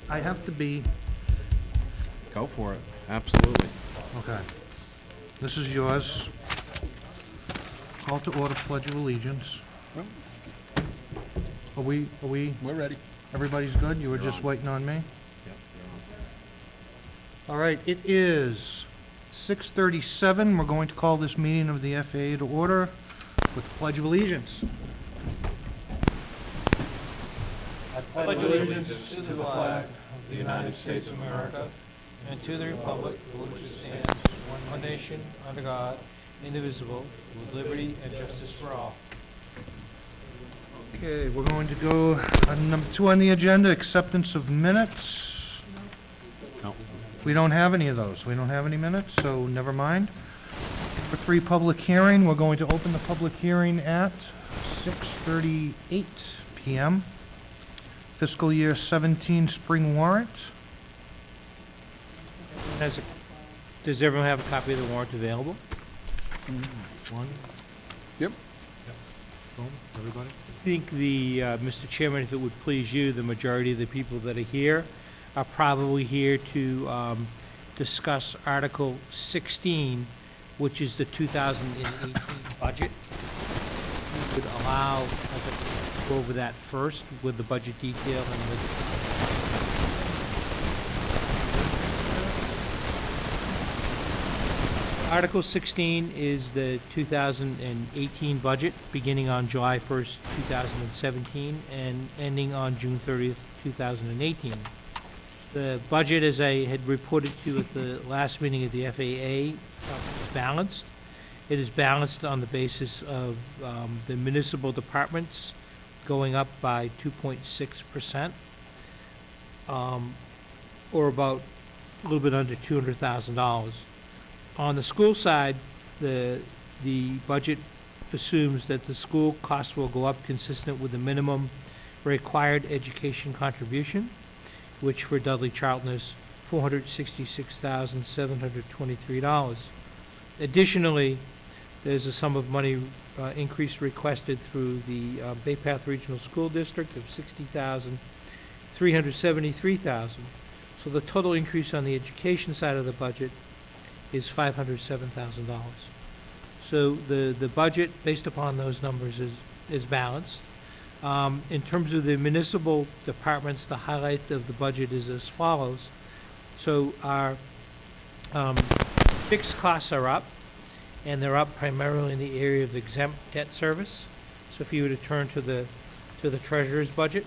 I have to be, Go for it. Absolutely. okay. This is yours. Call to order, Pledge of Allegiance. Are we, We're ready. everybody's good? You were You're just on. waiting on me? Yep. All right, it is 6:37. We're going to call this meeting of the FAA to order with the Pledge of Allegiance. I pledge allegiance to the flag of the United States of America and to the republic for which it stands, one nation, under God, indivisible, with liberty and justice for all. Okay, we're going to go on number 2 on the agenda, acceptance of minutes. No. We don't have any of those. We don't have any minutes, so never mind. Number 3, public hearing. We're going to open the public hearing at 6:38 PM. Fiscal year 17 spring warrant. Does everyone have a copy of the warrant available? One. Yep. Boom, everybody. I think Mr. Chairman, if it would please you, the majority of the people that are here are probably here to discuss Article 16, which is the 2018 budget. We would allow, I think, go over that first with the budget detail and Article 16 is the 2018 budget, beginning on July 1st, 2017, and ending on June 30th, 2018. The budget, as I had reported to you at the last meeting of the FAA, is balanced. It is balanced on the basis of the municipal departments going up by 2.6%, or about a little bit under $200,000. On the school side, the budget assumes that the school costs will go up consistent with the minimum required education contribution, which for Dudley Charlton is $466,723. Additionally, there's a sum of money increase requested through the Bay Path Regional School District of $60,373,000. So the total increase on the education side of the budget is $507,000. So the budget, based upon those numbers, is balanced. In terms of the municipal departments, the highlight of the budget is as follows. So our fixed costs are up, and they're up primarily in the area of exempt debt service. So if you were to turn to the treasurer's budget,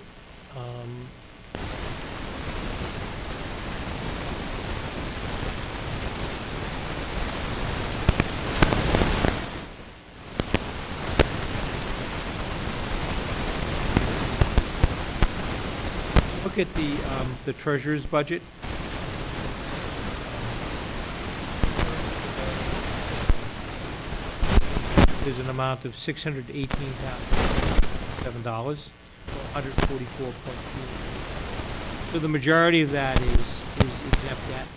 look at the treasurer's budget. There's an amount of $618,007, $144.2. So the majority of that is exempt debt.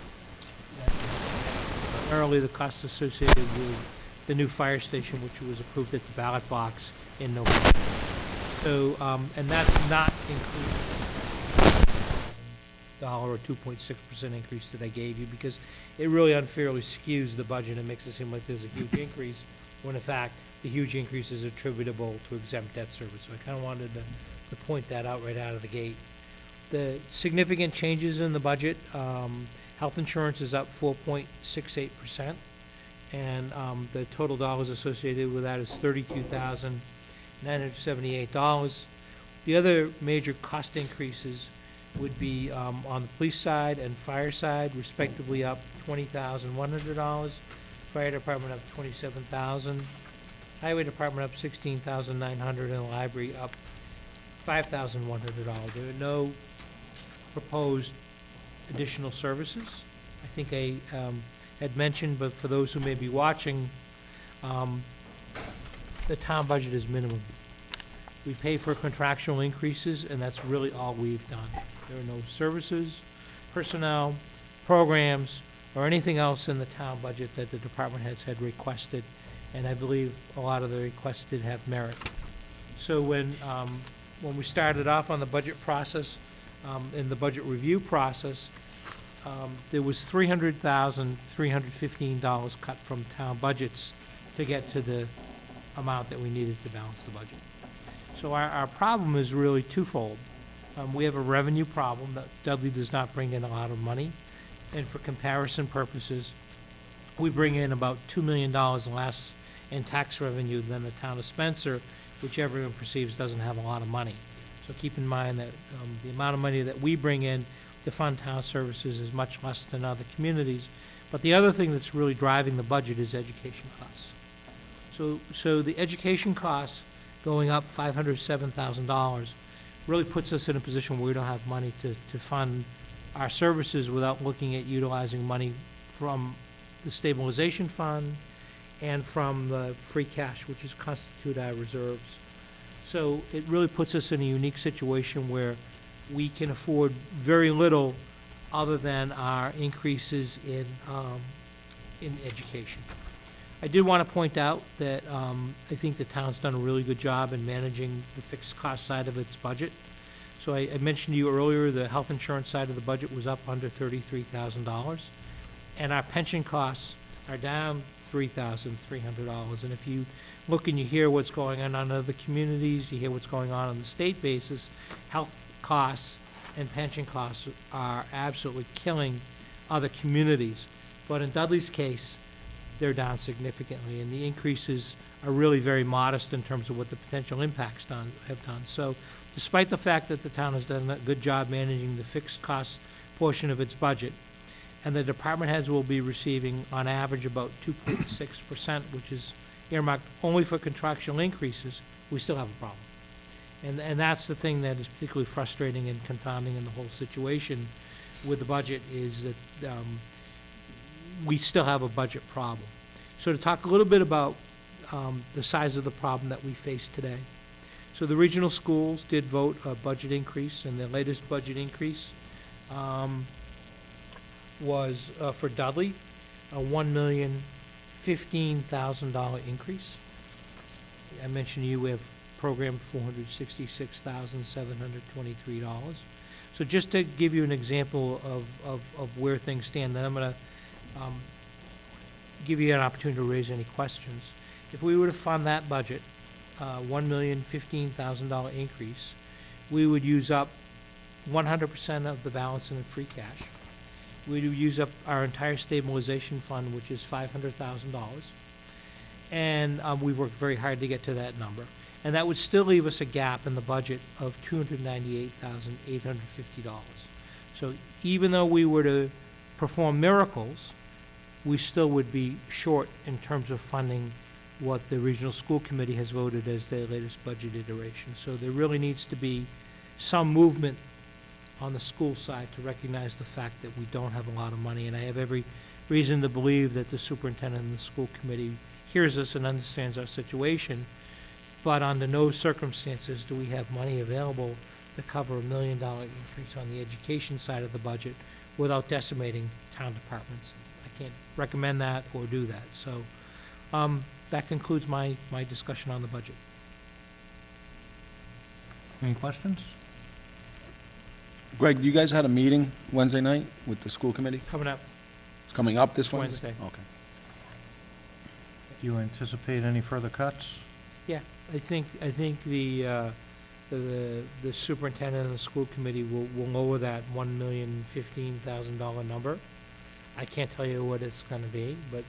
Primarily the costs associated with the new fire station, which was approved at the ballot box in November. So, and that's not included or 2.6% increase that I gave you, because it really unfairly skews the budget and makes it seem like there's a huge increase, when in fact the huge increase is attributable to exempt debt service. So I kind of wanted to point that out right out of the gate. The significant changes in the budget, health insurance is up 4.68%, and the total dollars associated with that is $32,978. The other major cost increases would be on the police side and fire side, respectively up $20,100. Fire department up $27,000. Highway department up $16,900, and the library up $5,100. There are no proposed additional services. I think I had mentioned, but for those who may be watching, the town budget is minimum. We pay for contractual increases, and that's really all we've done. There are no services, personnel, programs, or anything else in the town budget that the department heads had requested, and I believe a lot of the requests did have merit. So when we started off on the budget process, in the budget review process, there was $300,315 cut from town budgets to get to the amount that we needed to balance the budget. So our problem is really twofold. We have a revenue problem that Dudley does not bring in a lot of money. And for comparison purposes, we bring in about $2 million less in tax revenue than the town of Spencer, which everyone perceives doesn't have a lot of money. So keep in mind that the amount of money that we bring in to fund town services is much less than other communities. But the other thing that's really driving the budget is education costs. So the education costs going up $507,000 really puts us in a position where we don't have money to fund our services without looking at utilizing money from the stabilization fund and from the free cash, which is constitute our reserves. So it really puts us in a unique situation where we can afford very little other than our increases in education. I did want to point out that I think the town's done a really good job in managing the fixed cost side of its budget. So I mentioned to you earlier, the health insurance side of the budget was up under $33,000. And our pension costs are down $3,300. And if you look and you hear what's going on in other communities, you hear what's going on the state basis, health costs and pension costs are absolutely killing other communities. But in Dudley's case, they're down significantly, and the increases are really very modest in terms of what the potential impacts have done. So despite the fact that the town has done a good job managing the fixed cost portion of its budget, and the department heads will be receiving on average about 2.6%, which is earmarked only for contractual increases, we still have a problem. And that's the thing that is particularly frustrating and confounding in the whole situation with the budget, is that we still have a budget problem. So to talk a little bit about the size of the problem that we face today. So the regional schools did vote a budget increase, and their latest budget increase was for Dudley, a $1,015,000 increase. I mentioned to you we have programmed $466,723. So just to give you an example of where things stand, then I'm going to give you an opportunity to raise any questions. If we were to fund that budget, $1,015,000 increase, we would use up 100% of the balance in free cash. We would use up our entire stabilization fund, which is $500,000. And we've worked very hard to get to that number. And that would still leave us a gap in the budget of $298,850. So even though we were to perform miracles, we still would be short in terms of funding what the regional school committee has voted as their latest budget iteration. So there really needs to be some movement on the school side to recognize the fact that we don't have a lot of money. And I have every reason to believe that the superintendent and the school committee hears us and understands our situation. But under no circumstances do we have money available to cover $1 million increase on the education side of the budget without decimating town departments. I can't recommend that or do that. So that concludes my discussion on the budget. Any questions? Greg, you guys had a meeting Wednesday night with the school committee? Coming up It's coming up this Wednesday? Wednesday. Okay. Do you anticipate any further cuts? Yeah, I think the superintendent and the school committee will lower that $1,015,000 number. I can't tell you what it's going to be, but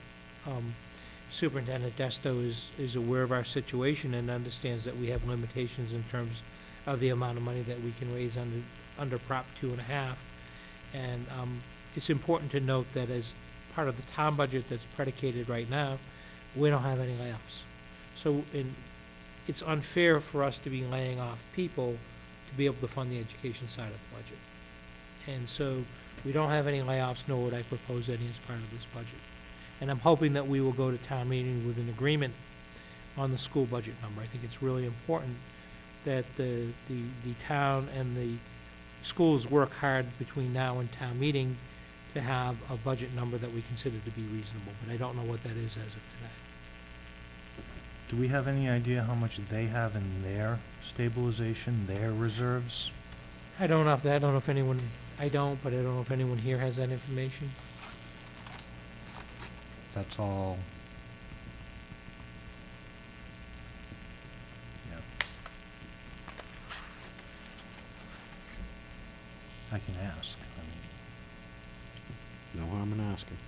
Superintendent Desto is aware of our situation and understands that we have limitations in terms of the amount of money that we can raise under Prop 2.5. And it's important to note that as part of the town budget that's predicated right now, we don't have any layoffs. So it's unfair for us to be laying off people to be able to fund the education side of the budget. And so we don't have any layoffs, nor would I propose any as part of this budget. And I'm hoping that we will go to town meeting with an agreement on the school budget number. I think it's really important that the town and the schools work hard between now and town meeting to have a budget number that we consider to be reasonable, but I don't know what that is as of today. Do we have any idea how much they have in their stabilization, their reserves? I don't know if anyone, I don't, but I don't know if anyone here has that information. That's all. Yep. I can ask. I mean, No harm in asking.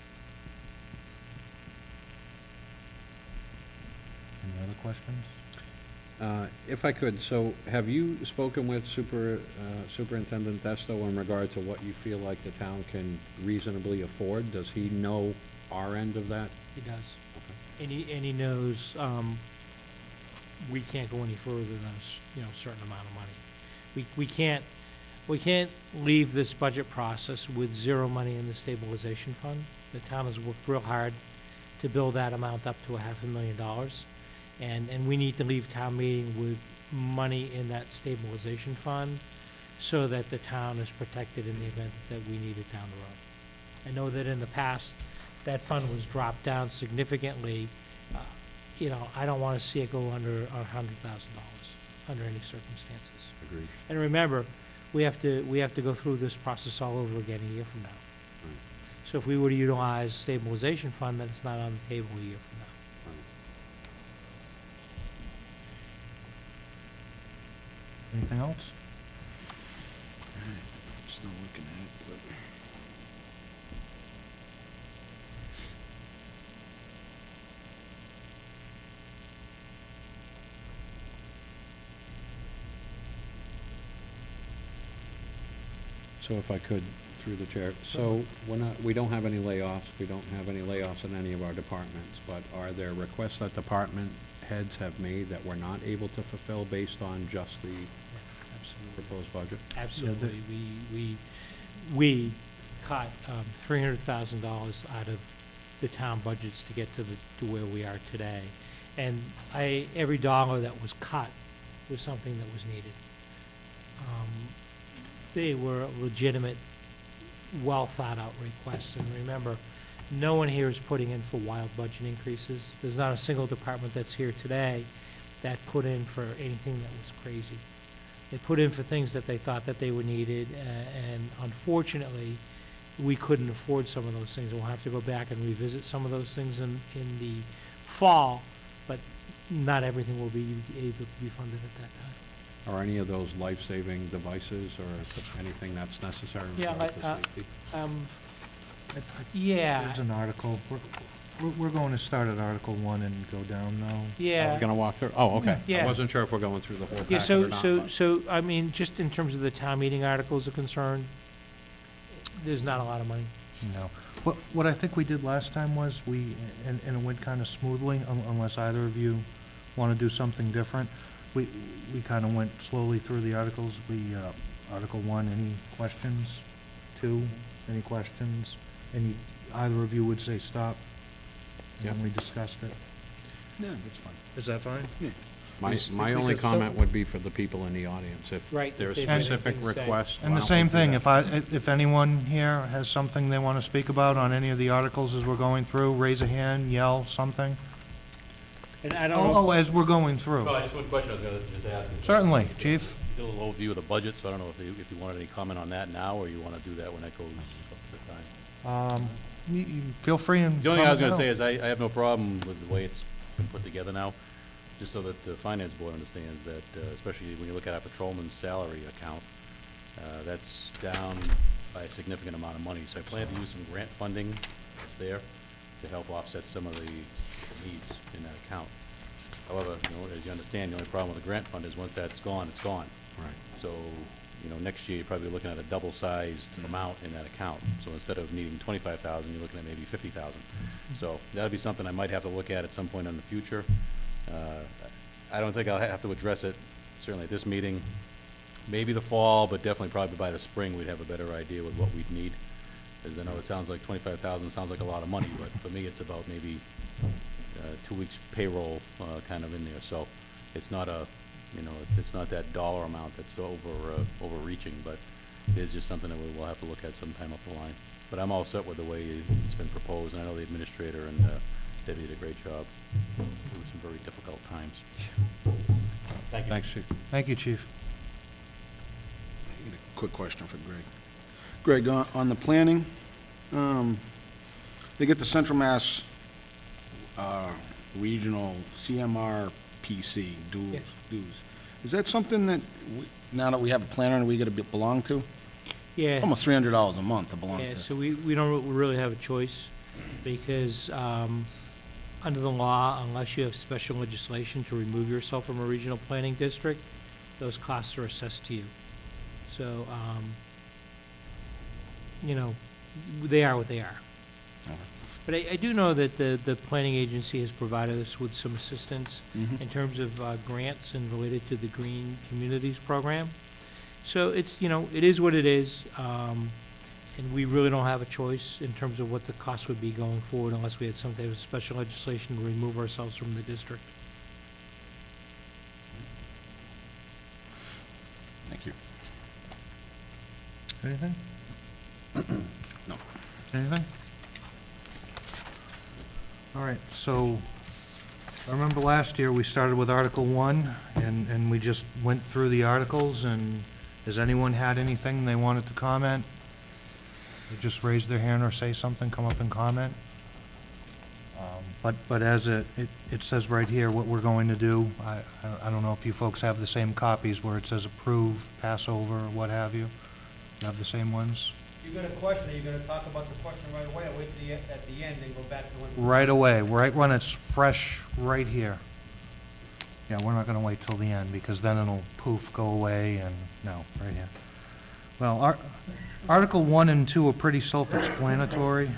any other questions? If I could, so have you spoken with Superintendent Desto in regard to what you feel like the town can reasonably afford? Does he know our end of that? He does. Okay. And he knows, we can't go any further than a certain amount of money. We can't leave this budget process with zero money in the stabilization fund. The town has worked real hard to build that amount up to $500,000. And we need to leave town meeting with money in that stabilization fund so that the town is protected in the event that we need it down the road. I know that in the past, that fund was dropped down significantly. I don't want to see it go under $100,000 under any circumstances. Agreed. And remember, we have to go through this process all over again a year from now. Right. So if we were to utilize stabilization fund, then it's not on the table a year from now. Anything else? Still looking at it, but. So if I could, through the chair, so we don't have any layoffs, in any of our departments, but are there requests that department heads have made that we're not able to fulfill based on just the Absolutely. proposed budget? Absolutely. We cut $300,000 out of the town budgets to get to where we are today. And every dollar that was cut was something that was needed. They were legitimate, well-thought-out requests. And remember, no one here is putting in for wild budget increases. There's not a single department that's here today that put in for anything that was crazy. They put in for things that they thought that they were needed, and unfortunately, we couldn't afford some of those things. We'll have to go back and revisit some of those things in the fall, but not everything will be able to be funded at that time. Are any of those life-saving devices or anything that's necessary in Yeah, regard to safety? Yeah, There's an article. We're going to start at Article 1 and go down now. Are yeah. we gonna walk through? Oh, okay. Yeah. I wasn't sure if we're going through the whole Yeah, packet or not. so, I mean, just in terms of the town meeting articles are concerned, there's not a lot of money. No. What I think we did last time was and it went kind of smoothly, unless either of you want to do something different. We kind of went slowly through the articles. Article 1, any questions? 2, any questions? Either of you would say stop? And then Yep. we discussed it. Yeah, that's fine. Is that fine? My only because some- comment would be for the people in the audience. If Right, there's if they have specific anything to say. requests. And why the don't same we do thing, that? if anyone here has something they want to speak about on any of the articles as we're going through, raise a hand, yell, something. And I don't know, Oh, as we're going through. Well, just one question I was gonna just ask. Certainly, Chief. Do a little overview of the budget, so I don't know if you wanted any comment on that now, or you wanna do that when that goes up to the time. You feel free and. The only thing I was gonna comment say now. is I have no problem with the way it's been put together now, just so that the finance board understands that, especially when you look at our patrolman's salary account, that's down by a significant amount of money. So I plan to use some grant funding that's there to help offset some of the needs in that account. However, as you understand, the only problem with the grant fund is once that's gone, it's gone. Right. So, next year, you're probably looking at a double-sized amount in that account. So instead of needing 25,000, you're looking at maybe 50,000. So that'd be something I might have to look at some point in the future. I don't think I'll have to address it, certainly at this meeting. Maybe the fall, but definitely probably by the spring, we'd have a better idea with what we'd need. Because I know it sounds like 25,000 sounds like a lot of money, but for me, it's about maybe 2 weeks payroll kind of in there. So it's not it's not that dollar amount that's overreaching, but it is just something that we'll have to look at sometime up the line. But I'm all set with the way it's been proposed, and I know the administrator and Debbie did a great job through some very difficult times. Thank you. Thanks, Chief. Thank you, Chief. quick question for Greg. Greg, on the planning, they get the Central Mass Regional CMRPC Yes. dues. Is that something that, now that we have a planner, we gotta belong to? Yeah. Almost $300 a month to belong Yeah, to. so we don't really have a choice, because under the law, unless you have special legislation to remove yourself from a regional planning district, those costs are assessed to you. So, you know, they are what they are. Okay. But I do know that the planning agency has provided us with some assistance Mhm. in terms of grants and related to the Green Communities Program. So it's, you know, it is what it is, and we really don't have a choice in terms of what the cost would be going forward unless we had some type of special legislation to remove ourselves from the district. Thank you. Anything? No. Anything? All right, so, I remember last year, we started with Article 1, and we just went through the articles, and has anyone had anything they wanted to comment? They just raise their hand or say something, come up and comment. But as it says right here, what we're going to do, I don't know if you folks have the same copies where it says approve, pass over, what have you? You have the same ones? You got a question, are you gonna talk about the question right away, or wait till at the end and go back to when? Right away, right when it's fresh, right here. Yeah, we're not gonna wait till the end, because then it'll poof, go away, and, no, right here. Well, Article 1 and 2 are pretty self-explanatory.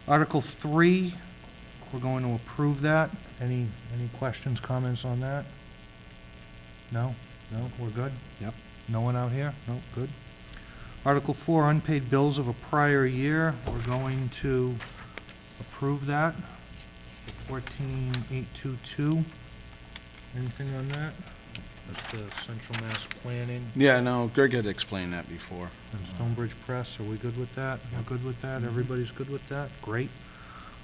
Article 3, we're going to approve that. Any questions, comments on that? No? No, we're good? Yep. No one out here? No, good. Article 4, unpaid bills of a prior year, we're going to approve that. 14822. Anything on that? That's the Central Mass Planning Yeah, no, Greg had explained that before. and Stonebridge Press. Are we good with that? We're good with that? Everybody's good with that? Great.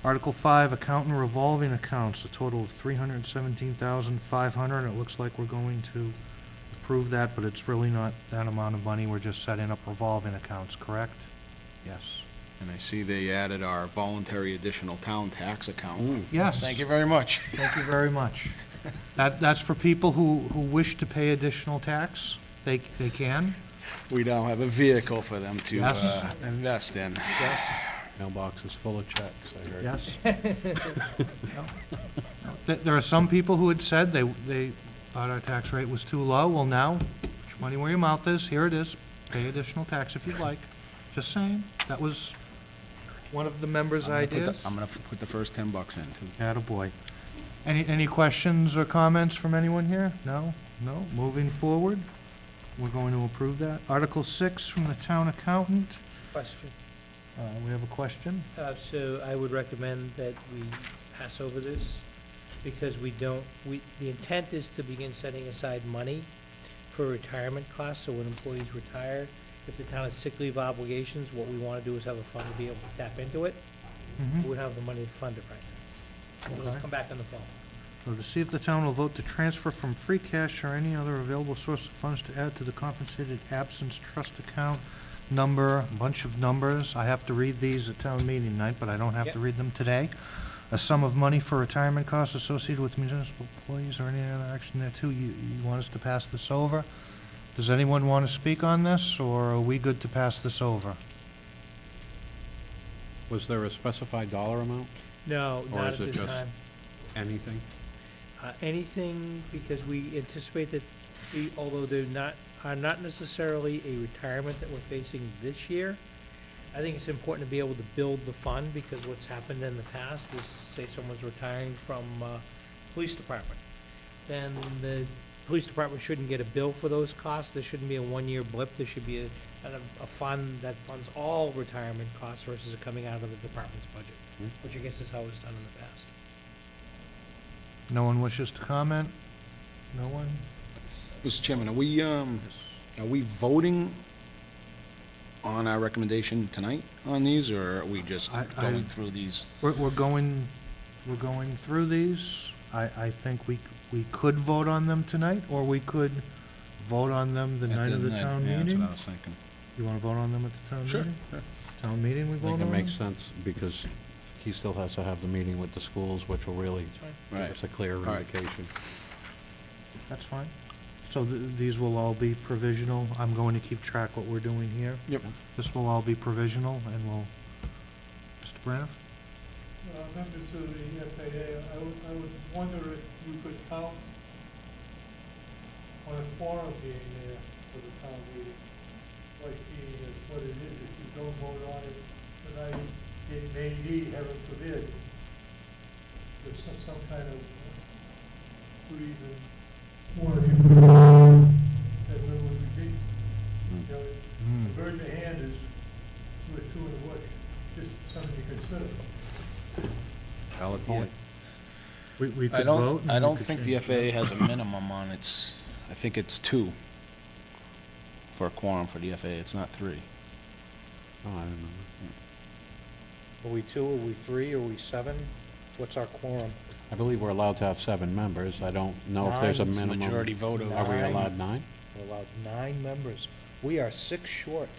Article 5, accountant revolving accounts, a total of $317,500. It looks like we're going to approve that, but it's really not that amount of money. We're just setting up revolving accounts, correct? Yes. And I see they added our voluntary additional town tax account. Yes. Thank you very much. Thank you very much. That's for people who wish to pay additional tax. They can. We now have a vehicle for them to Yes. invest in. Yes. Mailbox is full of checks, I heard. Yes. There are some people who had said they thought our tax rate was too low. Well, now, put your money where your mouth is. Here it is. Pay additional tax if you'd like. Just saying. That was one of the members' ideas. I'm gonna put the first $10 in too. Attaboy. Any questions or comments from anyone here? No? No? Moving forward, we're going to approve that. Article 6 from the town accountant. Question. We have a question? So I would recommend that we pass over this, because the intent is to begin setting aside money for retirement costs, so when employees retire, if the town has sick leave obligations, what we want to do is have a fund to be able to tap into it. We would have the money to fund it right now. We'll Okay. come back in the fall. So to see if the town will vote to transfer from free cash or any other available source of funds to add to the compensated absence trust account number, a bunch of numbers. I have to read these at town meeting night, but I don't have to Yep. read them today. A sum of money for retirement costs associated with municipal employees or any other action thereto. You want us to pass this over? Does anyone want to speak on this, or are we good to pass this over? Was there a specified dollar amount? No, Or not is at it this just- time. Anything? Anything, because we anticipate that, although are not necessarily a retirement that we're facing this year, I think it's important to be able to build the fund, because what's happened in the past is, say someone's retiring from police department, then the police department shouldn't get a bill for those costs. There shouldn't be a one-year blip. There should be a fund that funds all retirement costs versus it coming out of the department's budget, which I guess is how it's done in the past. No one wishes to comment? No one? Mr. Chairman, are we voting on our recommendation tonight on these, or are we just going through these? We're going through these. I think we could vote on them tonight, or we could vote on them the night of the town Yeah, that's meeting? what I was thinking. You wanna vote on them at the town Sure, meeting? sure. Town meeting we I vote on think it them? makes sense, because he still has to have the meeting with the schools, which will really give Right. us a clear All right. indication. That's fine. So these will all be provisional. I'm going to keep track what we're doing here. Yep. This will all be provisional, and we'll, Mr. Braniff? Members of the FAA, I would wonder if you could count on a quorum being there for the town meeting. Like being is what it is, if you don't vote on it tonight, it may be, heaven forbid, there's some kind of reason, one of you, that we would be. You know, the bird in the hand is worth two in the bush, just something to consider. Valid point. We I could vote? don't, and I we don't could think the change that. FAA has a minimum on its, I think it's 2 for a quorum for the FAA, it's not 3. Oh, I don't know. Are we 2, are we 3, are we 7? What's our quorum? I believe we're allowed to have 7 members. I don't know if there's a Nine. It's a minimum. majority vote of. Are we Nine. allowed 9? We're allowed 9 members. We are 6 short.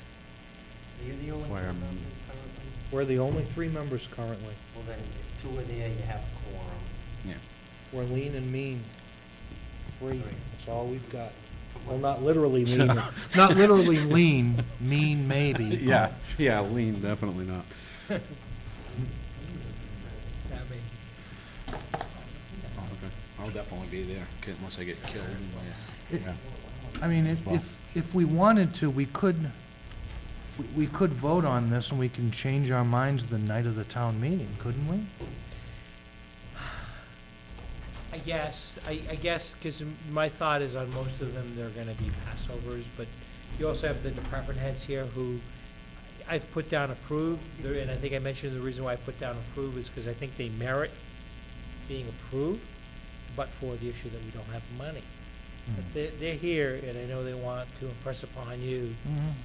You're the only Where, two members currently. We're the only 3 members currently. Well, then, if 2 are there, you have a quorum. Yeah. We're lean and mean. 3, Right. that's all we've got. Come Well, on. not literally lean, not literally lean, mean maybe. Yeah, lean, definitely not. I'll definitely be there, unless I get killed. Yeah. I mean, if we wanted to, we could vote on this and we can change our minds the night of the town meeting, couldn't we? I guess, because my thought is on most of them, they're gonna be passovers, but you also have the department heads here who I've put down approve, and I think I mentioned the reason why I put down approve is because I think they merit being approved, but for the issue that we don't have money. But they're here, and I know they want to impress upon you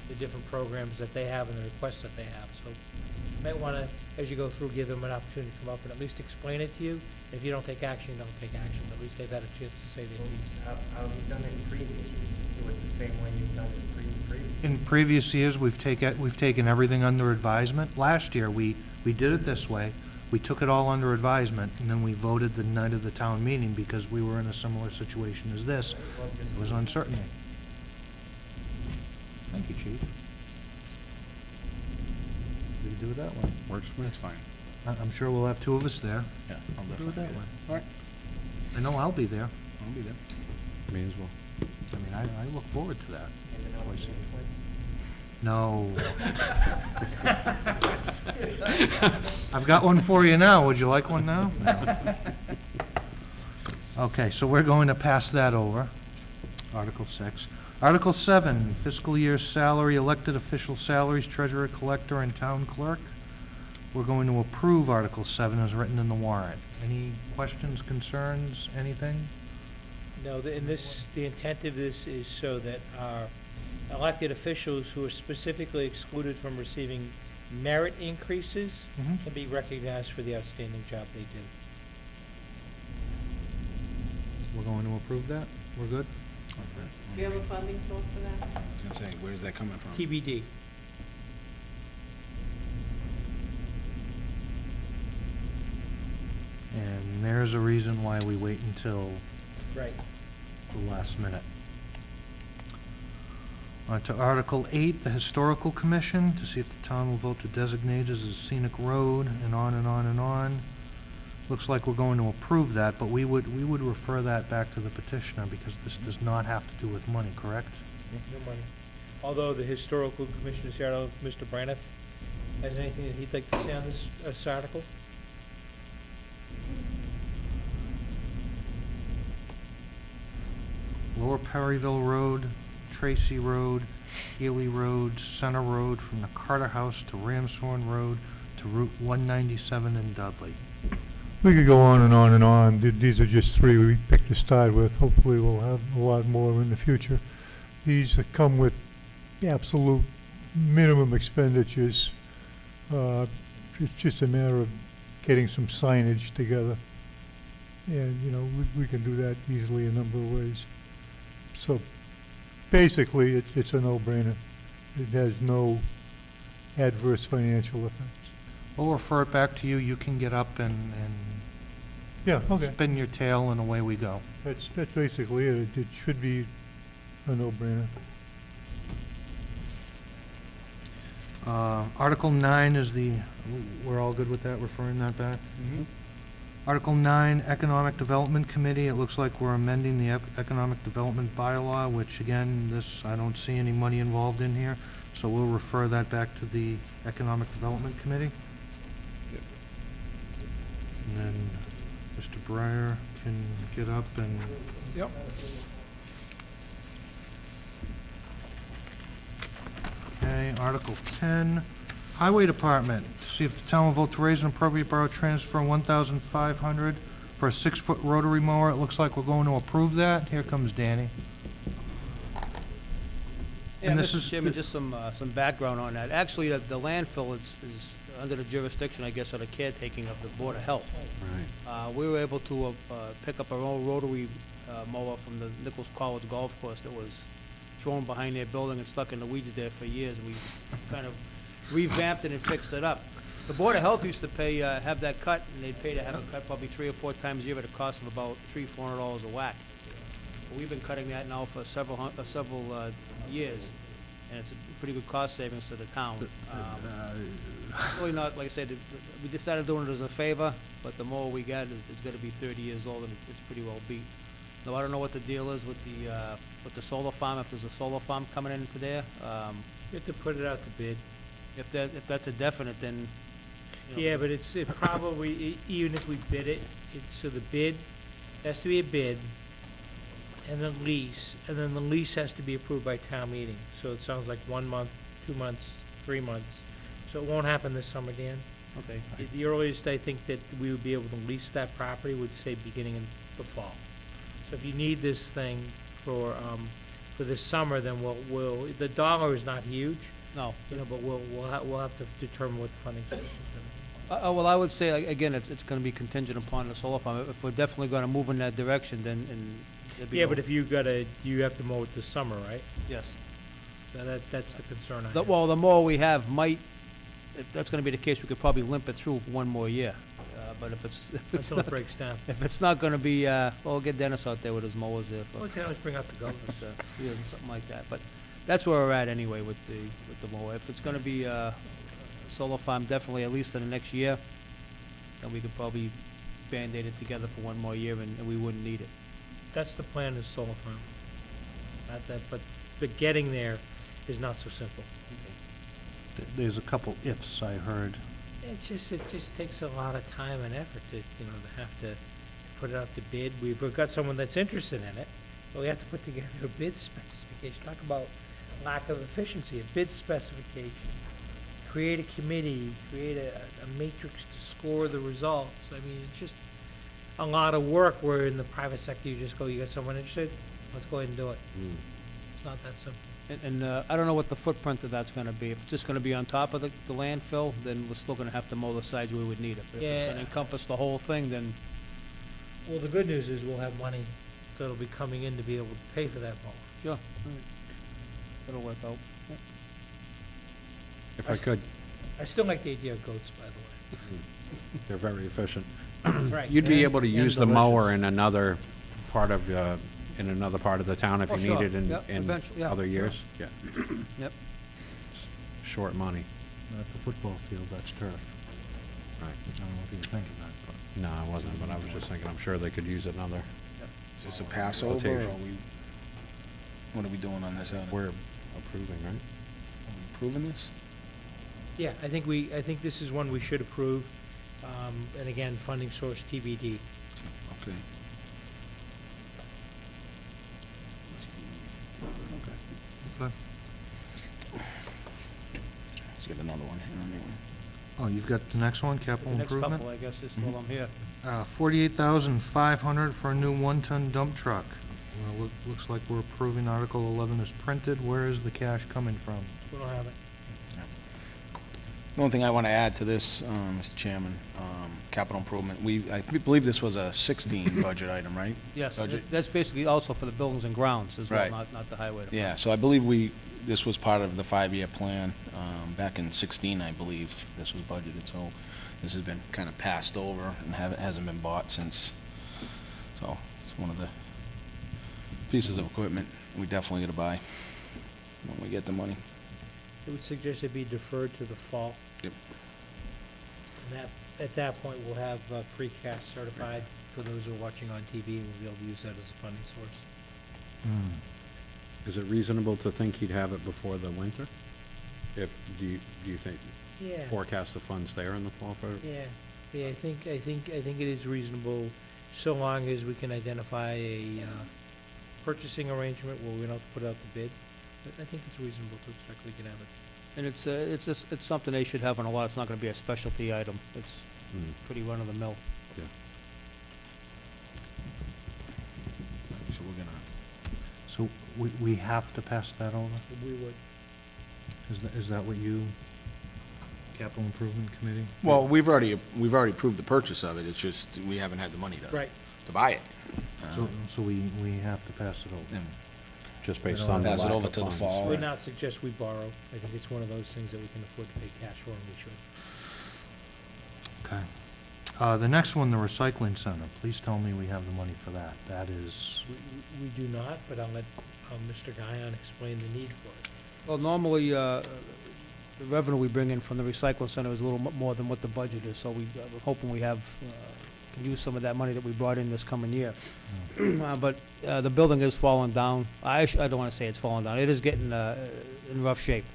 the different programs that they have and the requests that they have. So you might want to, as you go through, give them an opportunity to come up and at least explain it to you. If you don't take action, you don't take action. At least they've had a chance to say their piece. How have you done it previously? Just do it the same way you've done it previous. In previous years, we've taken everything under advisement. Last year, we did it this way. We took it all under advisement, and then we voted the night of the town meeting because we were in a similar situation as this. Well, just It was uncertainty. Thank you, Chief. We can do it that way. Works for me. That's fine. I'm sure we'll have 2 of us there. Yeah, I'll Do it definitely that be way. there. All right, I know I'll be there. I'll be there. May as well. I mean, I look forward to that. handing out Twice a year. pamphlets. No. I've got one for you now. Would you like one now? No. Okay, so we're going to pass that over. Article 6. Article 7, fiscal year salary, elected official salaries, treasurer, collector, and town clerk. We're going to approve Article 7 as written in the warrant. Any questions, concerns, anything? No, the intent of this is so that our elected officials who are specifically excluded from receiving merit increases Mhm. can be recognized for the outstanding job they do. We're going to approve that? We're good? Do you have a funding source for that? I was gonna say, where's that coming from? TBD. And there's a reason why we wait until Right. the last minute. On to Article 8, the Historical Commission, to see if the town will vote to designate as a scenic road, and on and on and on. Looks like we're going to approve that, but we would refer that back to the petitioner, because this does not have to do with money, correct? No money. Although the Historical Commission is here, I don't know if Mr. Braniff has anything that he'd like to say on this article? Lower Perryville Road, Tracy Road, Healy Road, Center Road, from the Carter House to Ramshorn Road to Route 197 in Dudley. We could go on and on and on. These are just 3 we picked to start with. Hopefully we'll have a lot more in the future. These come with absolute minimum expenditures. It's just a matter of getting some signage together. And, you know, we can do that easily a number of ways. So Basically, it's a no-brainer. It has no adverse financial effects. We'll refer it back to you. You can get up and Yeah, okay. spin your tail, and away we go. That's basically it. It should be a no-brainer. Article 9 is we're all good with that, referring that back? Article 9, Economic Development Committee. It looks like we're amending the Economic Development Bylaw, which again, I don't see any money involved in here, so we'll refer that back to the Economic Development Committee. And then Mr. Breyer can get up and... Yep. Okay, Article 10, Highway Department, to see if the town will vote to raise and appropriate borough transfer $1,500 for a 6-foot rotary mower. It looks like we're going to approve that. Here comes Danny. Yeah, And this Mr. is Chairman, the- just some background on that. Actually, the landfill is under the jurisdiction, I guess, of the caretaking of the Board of Health. Right. We were able to pick up our own rotary mower from the Nichols College Golf Course that was thrown behind their building and stuck in the weeds there for years, and we kind of revamped it and fixed it up. The Board of Health used to pay, have that cut, and they'd pay to have it cut probably 3 or 4 times a year at a cost of about $300-400 a whack. We've been cutting that now for several years, and it's a pretty good cost savings to the town. Really not, like I said, we just started doing it as a favor, but the mower we got is gonna be 30 years old, and it's pretty well beat. Now, I don't know what the deal is with the solar farm, if there's a solar farm coming into there. You have to put it out to bid. If that's a definite, then, you know. Yeah, but it probably, even if we bid it, so the bid, has to be a bid, and then lease, and then the lease has to be approved by town meeting. So it sounds like 1 month, 2 months, 3 months. So it won't happen this summer, Dan. Okay. The earliest I think that we would be able to lease that property would say beginning in the fall. So if you need this thing for this summer, then the dollar is not huge, No. but we'll have to determine what the funding source is gonna be. Well, I would say, again, it's gonna be contingent upon the solar farm. If we're definitely gonna move in that direction, then, and it'd be. Yeah, but if you have to mow it this summer, right? Yes. So that's the concern I have. Well, the mower we have might, if that's gonna be the case, we could probably limp it through for 1 more year. But if it's Until it breaks down. if it's not gonna be, well, we'll get Dennis out there with his mowers there for, We can always bring out the governors. yeah, something like that. But that's where we're at anyway with the mower. If it's gonna be a solar farm, definitely at least in the next year, then we could probably Band-Aid it together for 1 more year, and we wouldn't need it. That's the plan, is solar farm. Not that, but getting there is not so simple. There's a couple ifs I heard. It just takes a lot of time and effort to have to put it out to bid. We've got someone that's interested in it, but we have to put together a bid specification. Talk about lack of efficiency, a bid specification. Create a committee, create a matrix to score the results. I mean, it's just a lot of work, where in the private sector, you just go, you got someone interested? Let's go ahead and do it. It's not that simple. And I don't know what the footprint of that's gonna be. If it's just gonna be on top of the landfill, then we're still gonna have to mow the sides where we would need it. But if it's Yeah. gonna encompass the whole thing, then, Well, the good news is we'll have money that'll be coming in to be able to pay for that mower. sure. It'll work out. If I could, I still like the idea of goats, by the way. they're very efficient. That's right. You'd be able to And use the mower delicious. in another part of the town if Oh, you sure. need it Yep, in eventually, yeah, other sure. years? Yeah. Yep. Short money. Not the football field, that's turf. Right. I don't know if you were thinking that, but... No, I wasn't, but I was just thinking, I'm sure they could use another. Is this a Passover, or Quotation. what are we doing on this? Are We're approving, right? we approving this? Yeah, I think this is one we should approve. And again, funding source TBD. Okay. Okay. Let's get another one here anyway. Oh, you've got the next one, The capital next improvement? couple, I guess, just while I'm here. $48,500 for a new 1-ton dump truck. Well, looks like we're approving Article 11 is printed. Where is the cash coming from? We don't have it. The only thing I want to add to this, Mr. Chairman, capital improvement, I believe this was a 16 budget item, right? Yes, Budget. that's basically also for the buildings and grounds as well, Right. not the highway department. Yeah, so I believe this was part of the 5-year plan, back in 16, I believe, this was budgeted, so this has been kind of passed over and hasn't been bought since, so it's one of the pieces of equipment we definitely gotta buy when we get the money. I would suggest it be deferred to the fall. Yep. And at that point, we'll have free cash certified for those who are watching on TV, and we'll be able to use that as a funding source. Is it reasonable to think he'd have it before the winter? Do you think, Yeah. forecast the funds there in the fall for? Yeah, I think it is reasonable, so long as we can identify a purchasing arrangement where we don't have to put out the bid. I think it's reasonable to expect we can have it. And it's something they should have on a lot. It's not gonna be a specialty item. It's Mm. pretty run-of-the-mill. So we're gonna, So we have to pass that over? We would. Is that what you, Capital Improvement Committee? well, we've already approved the purchase of it, it's just, we haven't had the money to buy it. So we have to pass it over? And Just based don't on the pass it lack over of to the funds. fall. Would not suggest we borrow. I think it's one of those things that we can afford to pay cash for, and we should. Okay. The next one, the recycling center, please tell me we have the money for that. That is, We do not, but I'll let Mr. Guyon explain the need for it. Well, normally, the revenue we bring in from the recycling center is a little more than what the budget is, so we're hoping we have, can use some of that money that we brought in this coming year. But the building is falling down. I don't want to say it's falling down. It is getting in rough shape.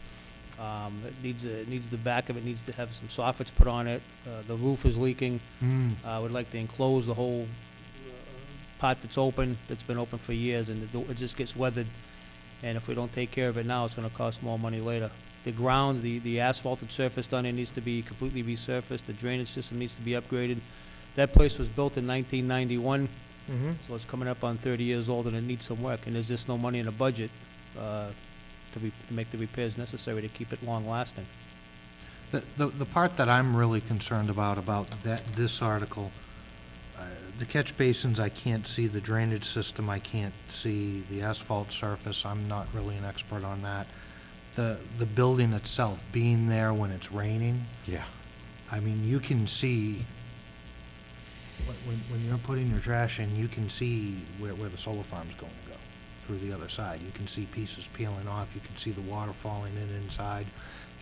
It needs the back of it needs to have some soffits put on it. The roof is leaking. I would like to enclose the whole part that's open, that's been open for years, and it just gets weathered. And if we don't take care of it now, it's gonna cost more money later. The ground, the asphalted surface down there needs to be completely resurfaced. The drainage system needs to be upgraded. That place was built in 1991, so it's coming up on 30 years old, and it needs some work. And there's just no money in the budget to make the repairs necessary to keep it long-lasting. the part that I'm really concerned about this article, the catch basins, I can't see. The drainage system, I can't see. The asphalt surface, I'm not really an expert on that. The building itself, being there when it's raining, Yeah. I mean, you can see, when you're putting your trash in, you can see where the solar farm's going to go, through the other side. You can see pieces peeling off, you can see the water falling in inside.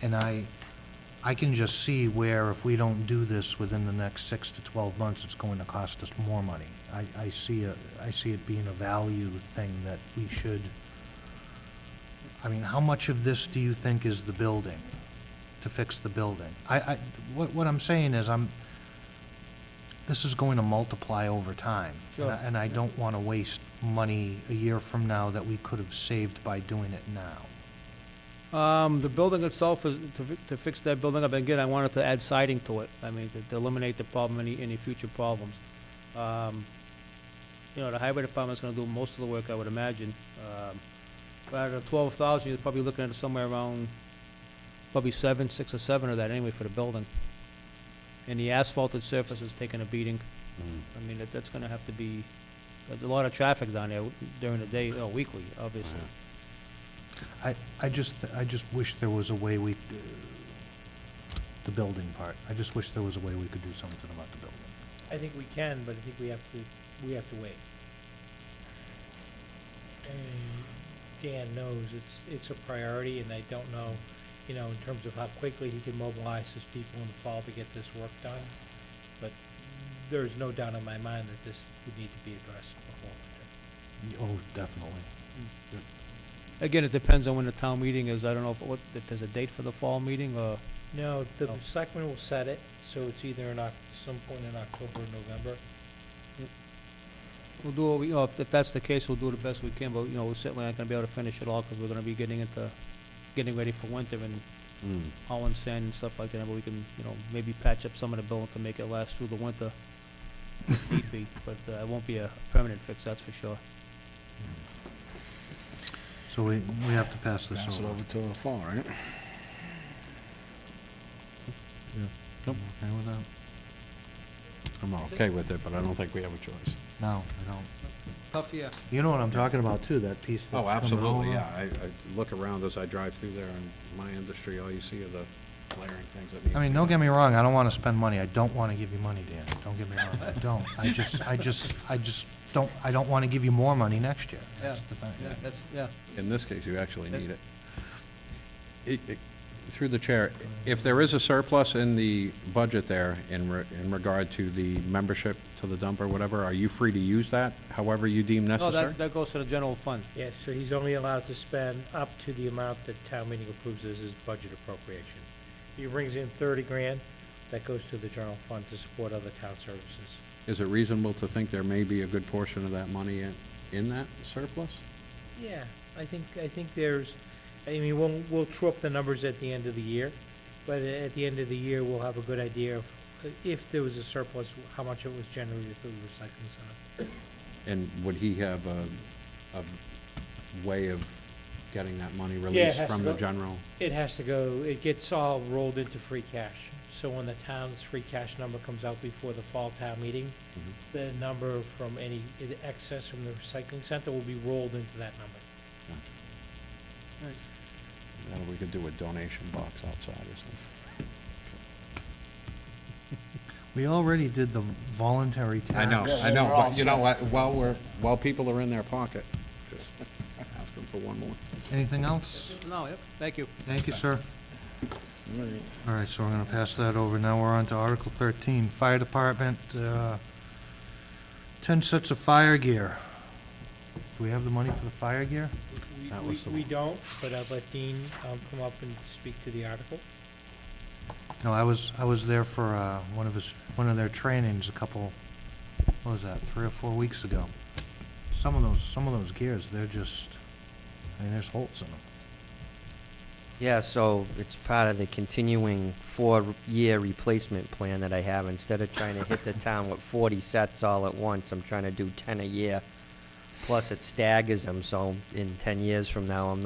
And I can just see where if we don't do this within the next 6 to 12 months, it's going to cost us more money. I see it being a value thing that we should, I mean, how much of this do you think is the building, to fix the building? What I'm saying is this is going to multiply over time. Sure. And I don't want to waste money a year from now that we could have saved by doing it now. The building itself is, to fix that building up, again, I wanted to add siding to it. I mean, to eliminate the problem, any future problems. The highway department's gonna do most of the work, I would imagine. But out of the 12,000, you're probably looking at somewhere around, probably 6 or 7 of that anyway for the building. And the asphalted surface is taking a beating. I mean, that's gonna have to be, there's a lot of traffic down there during the day, weekly, obviously. I just wish there was a way the building part, I just wish there was a way we could do something about the building. I think we can, but I think we have to wait. And Dan knows it's a priority, and I don't know, in terms of how quickly he can mobilize his people in the fall to get this work done. But there's no doubt in my mind that this would need to be addressed before winter. Oh, definitely. Again, it depends on when the town meeting is. I don't know if there's a date for the fall meeting, or, No, the Oh. selectmen will set it, so it's either in some point in October or November. we'll do, if that's the case, we'll do the best we can, but, we're certainly not gonna be able to finish it all, because we're gonna be getting ready for winter and hauling sand and stuff like that, but we can, maybe patch up some of the building to make it last through the winter, if need be, but it won't be a permanent fix, that's for sure. So we have to pass this Pass it over. over to the fall, right? Nope. Okay with that? I'm okay with it, but I don't think we have a choice. No, I don't. Tough year. You know what I'm talking about too, that piece that's Oh, coming absolutely, over? yeah. I look around as I drive through there, and my industry, all you see are the glaring things that need to I mean, be don't get done. me wrong, I don't wanna spend money, I don't wanna give you money, Dan, don't get me wrong, I don't. I just don't wanna give you more money next year, that's Yeah. the thing. Yeah, that's, yeah. In this case, you actually need it. Through the chair, if there is a surplus in the budget there in regard to the membership to the dump or whatever, are you free to use that however you deem No, necessary? that goes to the general fund. Yes, so he's only allowed to spend up to the amount that town meeting approves as his budget appropriation. If he brings in 30 grand, that goes to the general fund to support other town services. Is it reasonable to think there may be a good portion of that money in that surplus? Yeah, I think there's, I mean, we'll true up the numbers at the end of the year, but at the end of the year, we'll have a good idea of if there was a surplus, how much it was generated through the recycling center. And would he have a way of getting that money it released has to from the go- general? It has to go, it gets all rolled into free cash. So when the town's free cash number comes out before the fall town meeting, Mhm. the number from any excess from the recycling center will be rolled into that number. Well, we could do a donation box outside or something. We already did the voluntary tax. I know, but you know what, while people are in their pocket, just ask them for one more. Anything else? No, yep, thank you. Thank you, sir. All right, so we're gonna pass that over. Now we're on to Article 13, Fire Department, 10 sets of fire gear. Do we have the money for the fire gear? That was the We one. don't, but I'll let Dean come up and speak to the article. No, I was there for one of their trainings a couple, what was that, 3 or 4 weeks ago. Some of those gears, they're just, I mean, there's holes in them. Yeah, so it's part of the continuing 4-year replacement plan that I have. Instead of trying to hit the town with 40 sets all at once, I'm trying to do 10 a year. Plus it staggers them, so in 10 years from now, I'm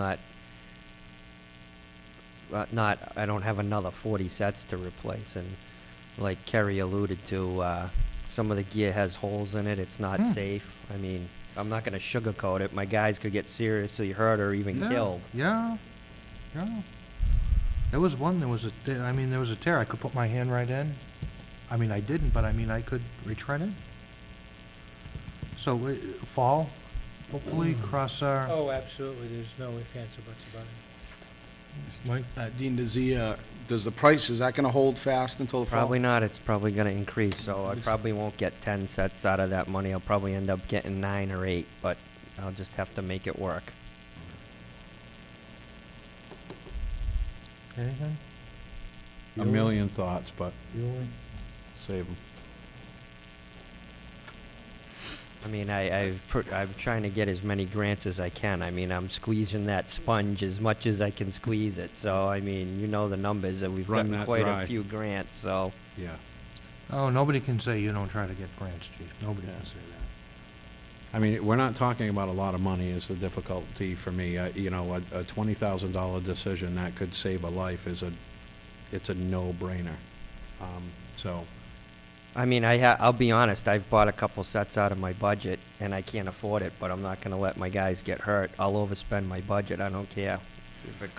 I don't have another 40 sets to replace. And like Kerry alluded to, some of the gear has holes in it. It's not safe. I mean, I'm not gonna sugarcoat it. My guys could get seriously hurt or even killed. Yeah. There was one, there was a tear. I could put my hand right in. I mean, I didn't, but I mean, I could reach right in. So, fall, hopefully, cross our, Oh, absolutely, there's no ifs, ands, or buts about it. Mike? Dean, does the price, is that gonna hold fast until the fall? Probably not. It's probably gonna increase, so I probably won't get 10 sets out of that money. I'll probably end up getting 9 or 8, but I'll just have to make it work. Anything? A million thoughts, but Bueller? save them. I mean, I'm trying to get as many grants as I can. I mean, I'm squeezing that sponge as much as I can squeeze it. So, I mean, you know the numbers, that we've Run gotten that quite dry. a few grants, so. Yeah. Oh, nobody can say you don't try to get grants, chief. Nobody can say that. I mean, we're not talking about a lot of money is the difficulty for me. You know, a $20,000 decision that could save a life it's a no-brainer. So, I mean, I'll be honest, I've bought a couple sets out of my budget, and I can't afford it, but I'm not gonna let my guys get hurt. I'll overspend my budget, I don't care. If it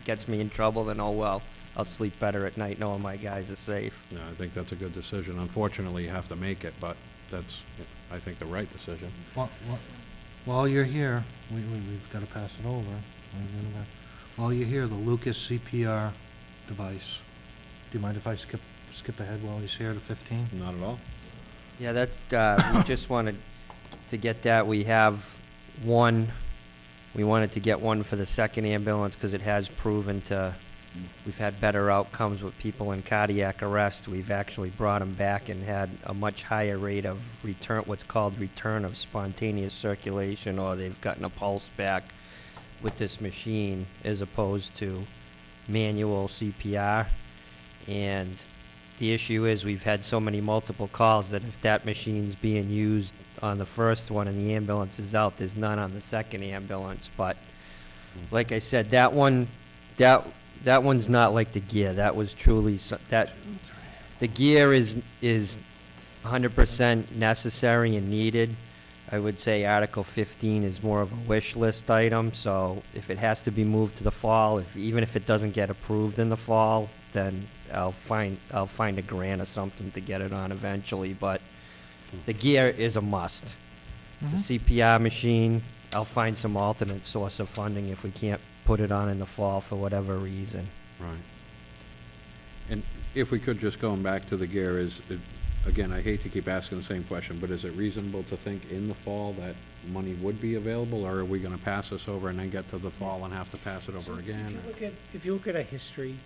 gets me in trouble, then oh well. I'll sleep better at night knowing my guys are safe. no, I think that's a good decision. Unfortunately, you have to make it, but that's, I think, the right decision. While you're here, we've got to pass it over. While you're here, the Lucas CPR device. Do you mind if I skip ahead while he's here to 15? Not at all. Yeah, that's, we just wanted to get that. We have one, we wanted to get one for the second ambulance because it has proven we've had better outcomes with people in cardiac arrest. We've actually brought them back and had a much higher rate of what's called return of spontaneous circulation, or they've gotten a pulse back with this machine as opposed to manual CPR. And the issue is we've had so many multiple calls that if that machine's being used on the first one and the ambulance is out, there's none on the second ambulance. But like I said, that one, that one's not like the gear. That was truly, the gear is 100% necessary and needed. I would say Article 15 is more of a wish list item, so if it has to be moved to the fall, even if it doesn't get approved in the fall, then I'll find a grant or something to get it on eventually, but the gear is a must. The CPR machine, I'll find some alternate source of funding if we can't put it on in the fall for whatever reason. Right. And if we could, just going back to the gear, again, I hate to keep asking the same question, but is it reasonable to think in the fall that money would be available, or are we gonna pass this over and then get to the fall and have to pass it over again? If you look at a history,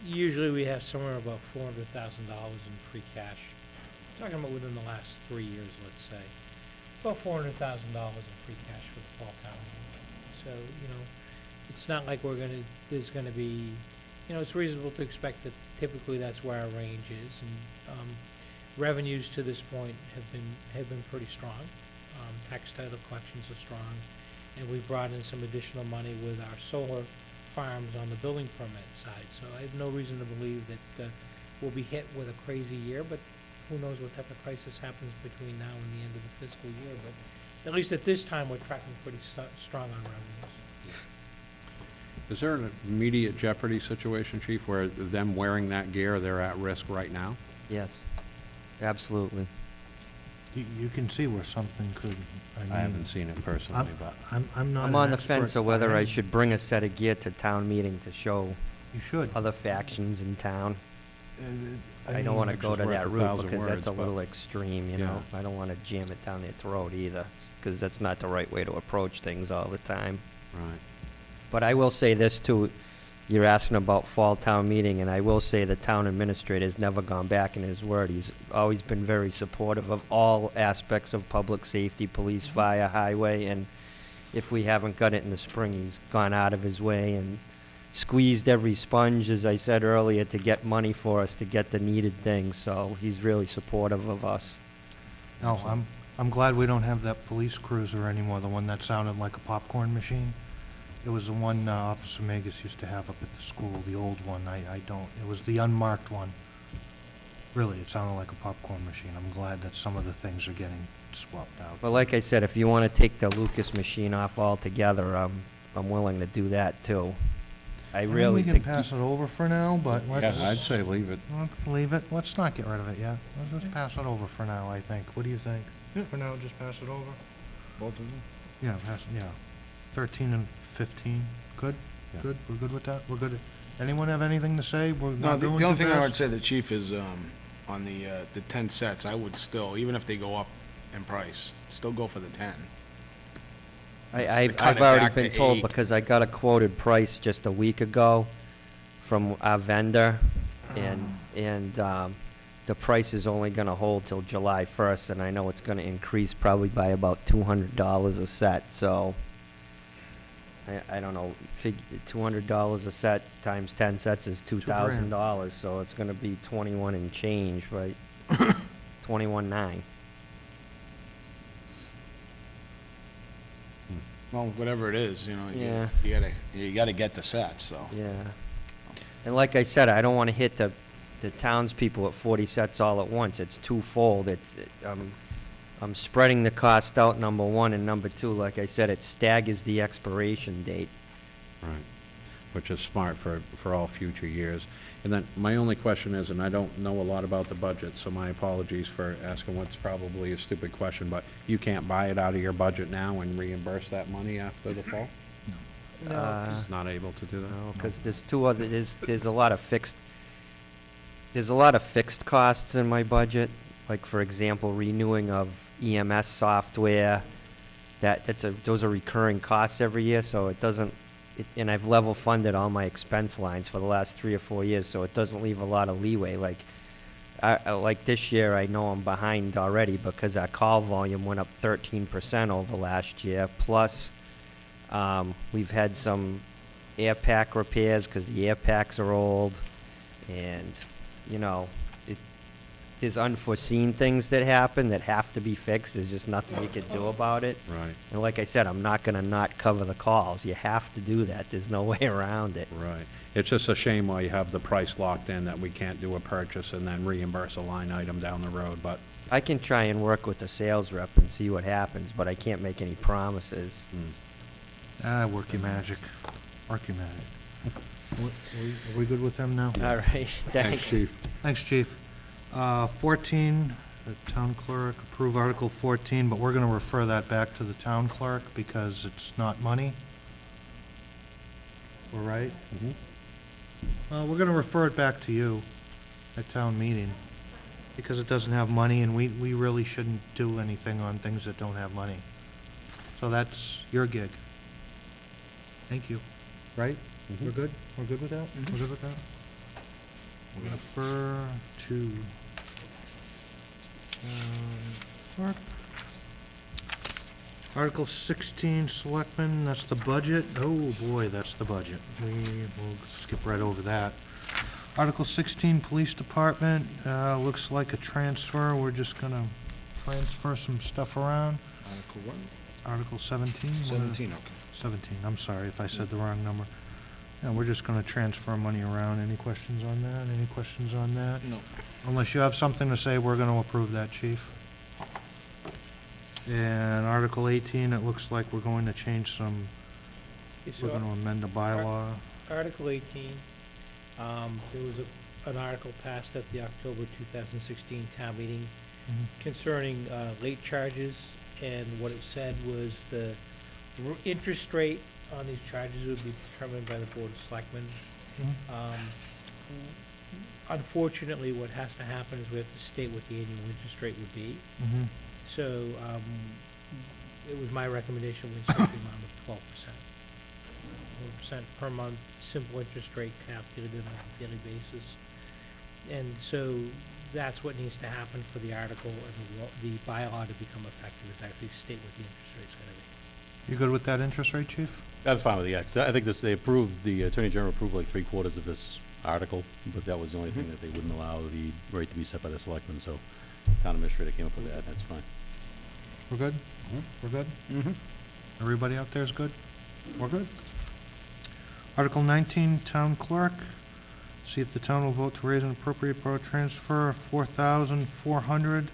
usually we have somewhere about $400,000 in free cash. Talking about within the last 3 years, let's say. About $400,000 in free cash for the fall town meeting. So, it's not like there's gonna be, it's reasonable to expect that typically that's where our range is. And, revenues to this point have been pretty strong. Tax title collections are strong, and we brought in some additional money with our solar farms on the building permit side. So I have no reason to believe that we'll be hit with a crazy year, but who knows what type of crisis happens between now and the end of the fiscal year. But at least at this time, we're tracking pretty strong on revenues. Is there an immediate jeopardy situation, Chief, where them wearing that gear, they're at risk right now? Yes, absolutely. You can see where something could, I haven't seen it personally, but. I'm not I'm an on the expert fence of by whether I any- should bring a set of gear to town meeting to show You should. other factions in town. I mean, don't want to Which go is to worth that 1,000 route because that's a words, little but- extreme, you know? I don't want to jam it down their throat either, because that's not the right way to approach things all the time. Right. But I will say this too, you're asking about fall town meeting, and I will say the town administrator has never gone back in his word. He's always been very supportive of all aspects of public safety, police, fire, highway, and if we haven't got it in the spring, he's gone out of his way and squeezed every sponge, as I said earlier, to get money for us, to get the needed things, so he's really supportive of us. No, I'm glad we don't have that police cruiser anymore, the one that sounded like a popcorn machine. It was the one Officer Magus used to have up at the school, the old one. I don't, it was the unmarked one. Really, it sounded like a popcorn machine. I'm glad that some of the things are getting swapped out. But like I said, if you want to take the Lucas machine off altogether, I'm willing to do that too. I think really we can think pass it over for now, but let's... Yeah, I'd say leave it. Let's leave it. Let's not get rid of it yet. Let's just pass it over for now, I think. What do you think? For now, just pass it over? Both of them? Yeah, 13 and 15. Good? Yeah. Good? We're good with that? We're good. Anyone have anything to say? We're No, not the going only too thing I would fast? say, the chief, is, on the 10 sets, I would still, even if they go up in price, still go for the 10. I've cut it already back been to told 8. because I got a quoted price just a week ago from our vendor, and the price is only gonna hold till July 1st, and I know it's gonna increase probably by about $200 a set, so I don't know, $200 a set times 10 sets is $2,000, so it's gonna be 21 and change, right? 21.9. Well, whatever it is, you know, Yeah. you gotta get the sets, so. Yeah. And like I said, I don't want to hit the townspeople at 40 sets all at once. It's twofold. I'm spreading the cost out, number one, and number two, like I said, it staggers the expiration date. Right, which is smart for all future years. And then my only question is, and I don't know a lot about the budget, so my apologies for asking what's probably a stupid question, but you can't buy it out of your budget now and reimburse that money after the fall? It's not able to do that? No, because there's a lot of fixed, there's a lot of fixed costs in my budget. Like, for example, renewing of EMS software, those are recurring costs every year, so it doesn't, and I've level funded all my expense lines for the last 3 or 4 years, so it doesn't leave a lot of leeway. Like this year, I know I'm behind already because our call volume went up 13% over last year. Plus, we've had some air pack repairs because the air packs are old, and there's unforeseen things that happen that have to be fixed. There's just nothing you can do about it. Right, And like I said, I'm not gonna not cover the calls. You have to do that. There's no way around it. right. It's just a shame while you have the price locked in that we can't do a purchase and then reimburse a line item down the road, but, I can try and work with the sales rep and see what happens, but I can't make any promises. Work your magic. Work your magic. Are we good with them now? All right, thanks. Chief. Thanks, Chief. 14, the town clerk, approve Article 14, but we're gonna refer that back to the town clerk because it's not money. We're right? We're gonna refer it back to you at town meeting because it doesn't have money and we really shouldn't do anything on things that don't have money. So that's your gig. Thank you. Right? We're good? We're good with that? We're good with that? Refer to clerk. Article 16, Selectmen, that's the budget. Oh, boy, that's the budget. We'll skip right over that. Article 16, Police Department, looks like a transfer. We're just gonna transfer some stuff around. Article what? Article 17? 17, okay. 17, I'm sorry if I said the wrong number. Yeah, we're just gonna transfer money around. Any questions on that? Any questions on that? No. Unless you have something to say, we're gonna approve that, Chief. And Article 18, it looks like we're going to change some, we're gonna amend the bylaw. Article 18, there was an article passed at the October 2016 town meeting concerning late charges, and what it said was the interest rate on these charges would be determined by the Board of Selectmen. Unfortunately, what has to happen is we have to state what the annual interest rate would be. So, it was my recommendation we set the amount of 12%. 12% per month, simple interest rate calculated on a daily basis. And so that's what needs to happen for the article and the bylaw to become effective, is actually state what the interest rate's gonna be. You good with that interest rate, Chief? I'm fine with the X. I think they approved, the Attorney General approved like 3/4 of this article, but that was the only thing that they wouldn't allow the rate to be set by the selectmen, so town administrator came up with that, that's fine. We're good? We're good? Everybody out there is good? We're good? Article 19, Town Clerk. See if the town will vote to raise and appropriate borrow transfer of $4,400.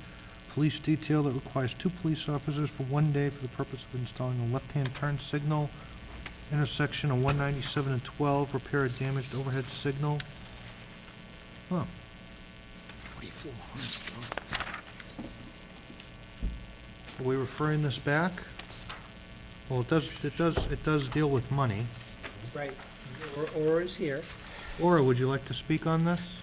Police detail that requires 2 police officers for 1 day for the purpose of installing a left-hand turn signal. Intersection of 197 and 12, repair a damaged overhead signal. Huh. 44. Are we referring this back? Well, it does deal with money. Right. Or is here. Ora, would you like to speak on this?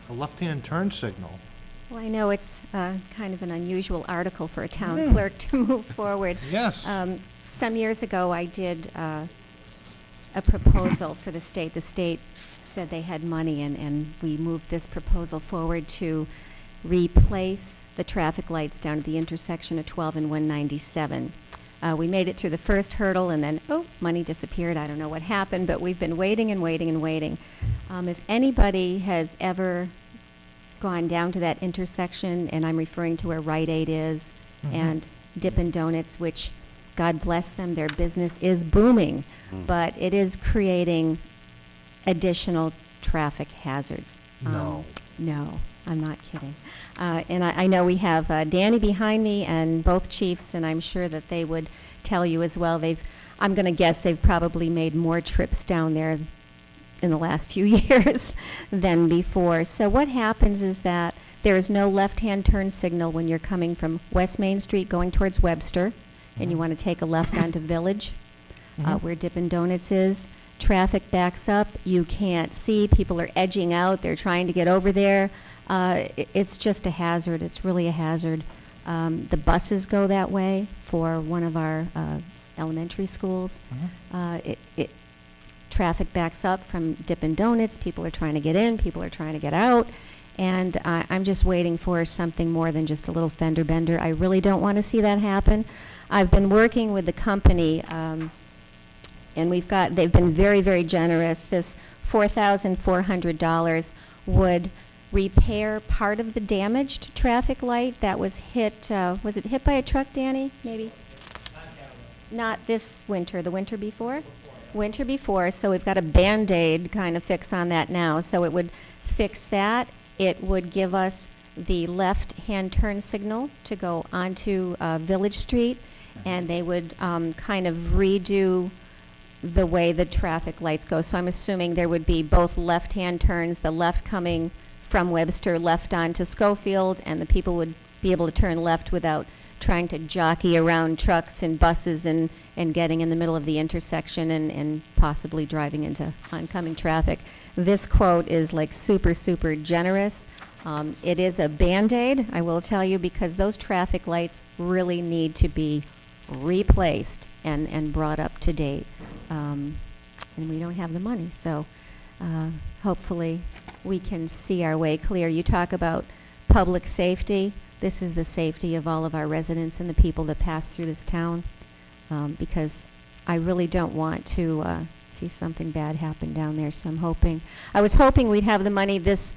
A left-hand turn signal. Well, I know it's kind of an unusual article for a town clerk to move forward. Yes. Some years ago, I did a proposal for the state. The state said they had money, and we moved this proposal forward to replace the traffic lights down at the intersection of 12 and 197. We made it through the first hurdle, and then, money disappeared. I don't know what happened, but we've been waiting and waiting and waiting. If anybody has ever gone down to that intersection, and I'm referring to where Rite Aid is, and Dippin' Donuts, which, God bless them, their business is booming, but it is creating additional traffic hazards. No. No, I'm not kidding. And I know we have Danny behind me and both chiefs, and I'm sure that they would tell you as well. I'm going to guess they've probably made more trips down there in the last few years than before. So what happens is that there is no left-hand turn signal when you're coming from West Main Street going towards Webster, and you want to take a left onto Village, where Dippin' Donuts is. Traffic backs up. You can't see. People are edging out. They're trying to get over there. It's just a hazard. It's really a hazard. The buses go that way for one of our elementary schools. Traffic backs up from Dippin' Donuts. People are trying to get in. People are trying to get out. And I'm just waiting for something more than just a little fender bender. I really don't want to see that happen. I've been working with the company and they've been very, very generous. This $4,400 would repair part of the damaged traffic light that was hit, was it hit by a truck, Danny, maybe? Not this winter, the winter before? Winter before, so we've got a Band-Aid kind of fix on that now. So it would fix that. It would give us the left-hand turn signal to go onto Village Street, and they would kind of redo the way the traffic lights go. So I'm assuming there would be both left-hand turns, the left coming from Webster left onto Schofield, and the people would be able to turn left without trying to jockey around trucks and buses and getting in the middle of the intersection and possibly driving into oncoming traffic. This quote is like super, super generous. It is a Band-Aid, I will tell you, because those traffic lights really need to be replaced and brought up to date. And we don't have the money, so hopefully we can see our way clear. You talk about public safety. This is the safety of all of our residents and the people that pass through this town, because I really don't want to see something bad happen down there. So I was hoping we'd have the money this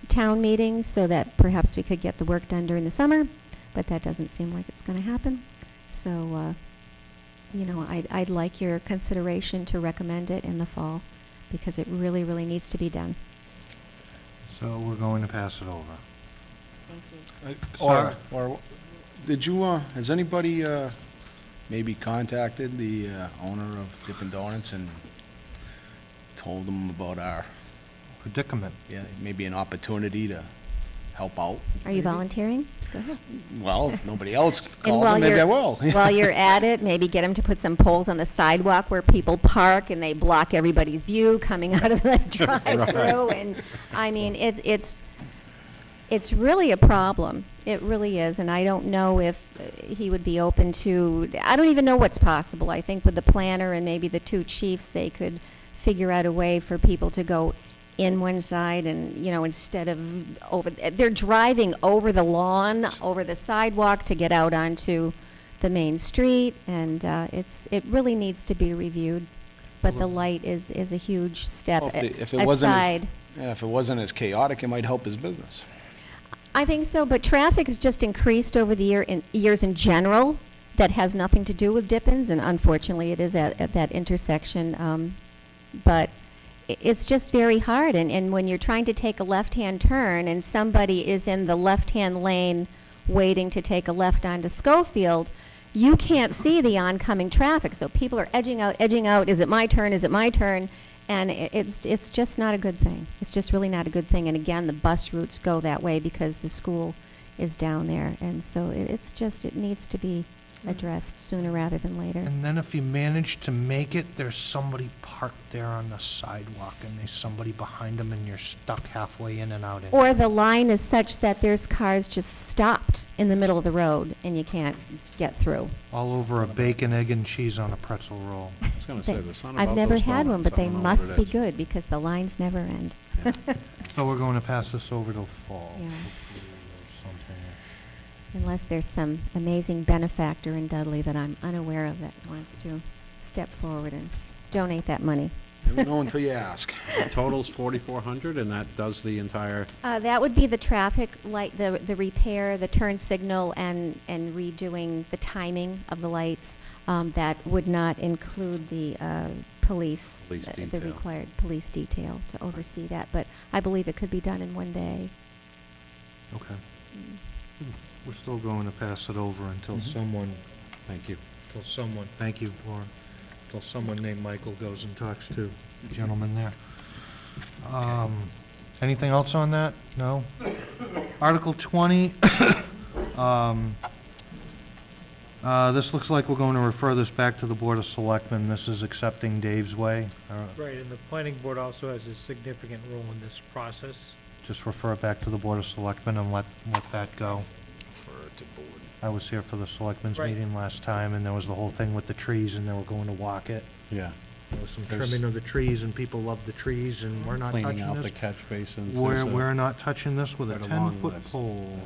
town meeting so that perhaps we could get the work done during the summer, but that doesn't seem like it's going to happen. So, I'd like your consideration to recommend it in the fall, because it really, really needs to be done. So we're going to pass it over. Thank you. Or did you, has anybody maybe contacted the owner of Dippin' Donuts and told them about our, Predicament. maybe an opportunity to help out? Are you volunteering? Go ahead. Well, if nobody else And calls while them, maybe I you're- will. While you're at it, maybe get them to put some poles on the sidewalk where people park and they block everybody's view coming out of the drive-through. And, I mean, it's really a problem. It really is. And I don't know if he would be open to, I don't even know what's possible. I think with the planner and maybe the two chiefs, they could figure out a way for people to go in one side and, instead of they're driving over the lawn, over the sidewalk to get out onto the main street, and it really needs to be reviewed. But the light is a huge step Well, if it aside. if it wasn't as chaotic, it might help his business. I think so, but traffic has just increased over the years in general. That has nothing to do with Dippin's, and unfortunately it is at that intersection. But it's just very hard, and when you're trying to take a left-hand turn and somebody is in the left-hand lane waiting to take a left onto Schofield, you can't see the oncoming traffic. So people are edging out, is it my turn, is it my turn? And it's just not a good thing. It's just really not a good thing. And again, the bus routes go that way because the school is down there. And so it needs to be addressed sooner rather than later. And then if you manage to make it, there's somebody parked there on the sidewalk, and there's somebody behind them, and you're stuck halfway in and out. Or the line is such that there's cars just stopped in the middle of the road, and you can't get through. All over a bacon, egg, and cheese on a pretzel roll. I was gonna say, there's something I've about never those had one, donuts. but I they don't know what must it be is. good because the lines never end. So we're going to pass this over till fall. Yeah. Hopefully there's something-ish. Unless there's some amazing benefactor in Dudley that I'm unaware of that wants to step forward and donate that money. Never know until you ask. Total's 4,400, and that does the entire, That would be the traffic light, the repair, the turn signal, and redoing the timing of the lights. That would not include the police, Police the detail. required police detail to oversee that. But I believe it could be done in one day. Okay. We're still going to pass it over until someone, thank you. thank you, Lauren, until someone named Michael goes and talks to the gentleman there. Anything else on that? No? Article 20, this looks like we're going to refer this back to the Board of Selectmen. This is accepting Dave's way. Right, and the planning board also has a significant role in this process. Just refer it back to the Board of Selectmen and let that go. For the board. I was here for the Selectmen's Right. meeting last time, and there was the whole thing with the trees, and they were going to walk it. Yeah. There was some There's- trimming of the trees, and people love the trees, and we're not Cleaning touching out the this. catch basins. We're not touching this with a quite a long 10-foot list. pole.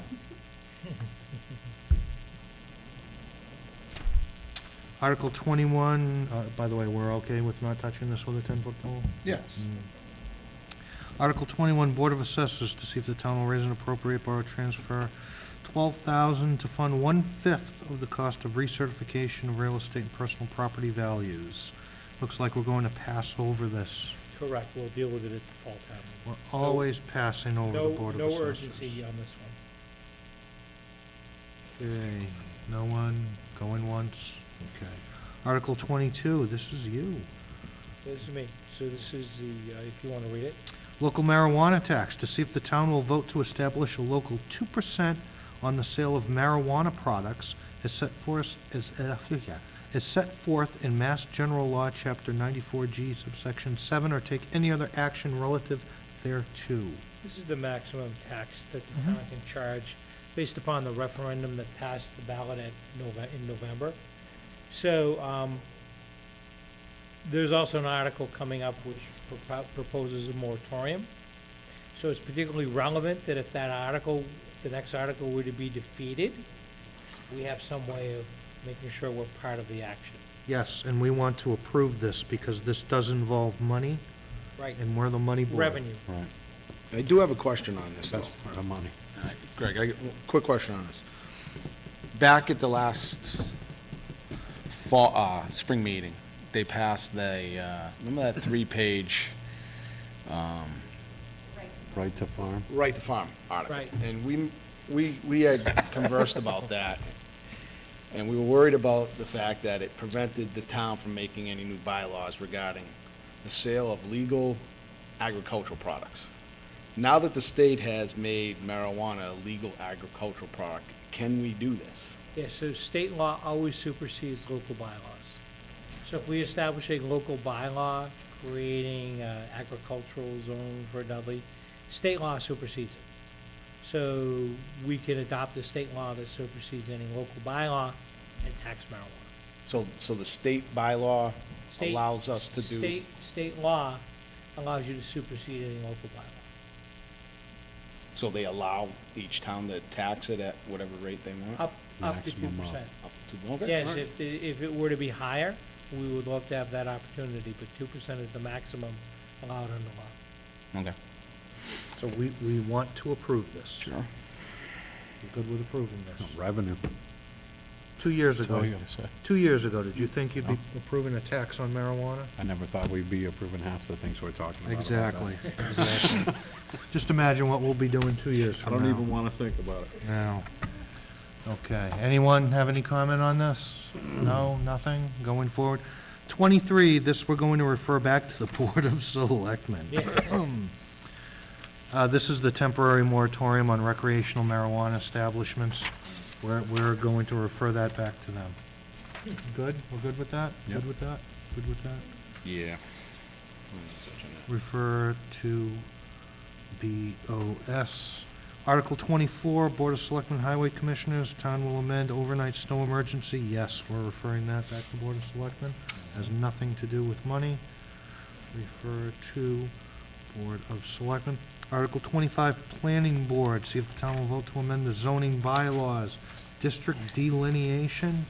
Article 21, by the way, we're okay with not touching this with a 10-foot pole? Yes. Article 21, Board of Assessors, to see if the town will raise and appropriate borrow transfer $12,000 to fund 1/5 of the cost of recertification of real estate and personal property values. Looks like we're going to pass over this. Correct, we'll deal with it at the fall time. We're always passing over the Board of No Assessors. urgency on this one. Okay, no one, going once, okay. Article 22, this is you. This is me, so this is the, if you want to read it. Local marijuana tax, to see if the town will vote to establish a local 2% on the sale of marijuana products as set forth, as set forth in Mass General Law, Chapter 94G, subsection 7, or take any other action relative thereto. This is the maximum tax that the town can charge based upon the referendum that passed the ballot in November. So, there's also an article coming up which proposes a moratorium. So it's particularly relevant that if that article, the next article were to be defeated, we have some way of making sure we're part of the action. Yes, and we want to approve this because this does involve money, Right, and we're the money board. revenue. Right. I do have a question on this, though. That's part of money. Greg, quick question on this. Back at the last fall, spring meeting, they passed the, remember that 3-page, Right to farm? right to farm article? Right. And we had conversed about that, and we were worried about the fact that it prevented the town from making any new bylaws regarding the sale of legal agricultural products. Now that the state has made marijuana a legal agricultural product, can we do this? Yeah, so state law always supersedes local bylaws. So if we establish a local bylaw creating agricultural zone for Dudley, state law supersedes it. So we can adopt a state law that supersedes any local bylaw and tax marijuana. So the state bylaw State- allows us to do, State law allows you to supersede any local bylaw. so they allow each town to tax it at whatever rate they want? Up to Maximum of. 2%. Up to 2, okay. Yes, all right. if it were to be higher, we would love to have that opportunity, but 2% is the maximum allowed under law. Okay. So we want to approve this. Sure. We're good with approving this. Revenue. 2 years That's all ago, you gotta say. 2 years ago, did you think you'd be approving a tax on marijuana? I never thought we'd be approving half the things we're talking about. Exactly. Just imagine what we'll be doing 2 years I from don't now. even wanna think about it. No. Okay, anyone have any comment on this? No, nothing, going forward? 23, this we're going to refer back to the Board of Selectmen. This is the temporary moratorium on recreational marijuana establishments. We're going to refer that back to them. Good, we're good with that? Yep. Good with that? Good with that? Yeah. Refer to BOS. Article 24, Board of Selectmen Highway Commissioners, town will amend overnight snow emergency. Yes, we're referring that back to Board of Selectmen. Has nothing to do with money. Refer to Board of Selectmen. Article 25, Planning Board, see if the town will vote to amend the zoning bylaws. District delineation,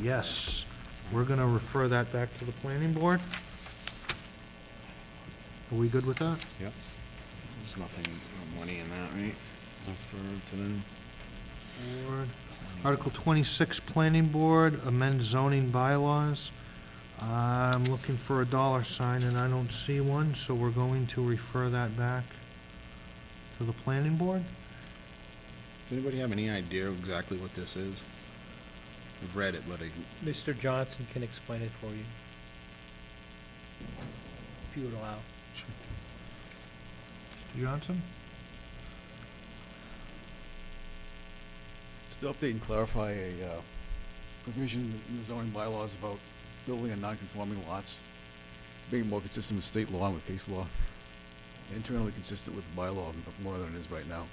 yes. We're gonna refer that back to the Planning Board. Are we good with that? Yep. There's nothing, no money in that, right? Refer to them. Board. Article 26, Planning Board, amend zoning bylaws. I'm looking for a dollar sign and I don't see one, so we're going to refer that back to the Planning Board. Does anybody have any idea exactly what this is? I've read it, but Mr. Johnson can explain it for you. If you would allow. Mr. Johnson? Just to update and clarify a provision in the zoning bylaws about building on non-conforming lots, being more consistent with state law and with case law, internally consistent with the bylaw more than it is right now.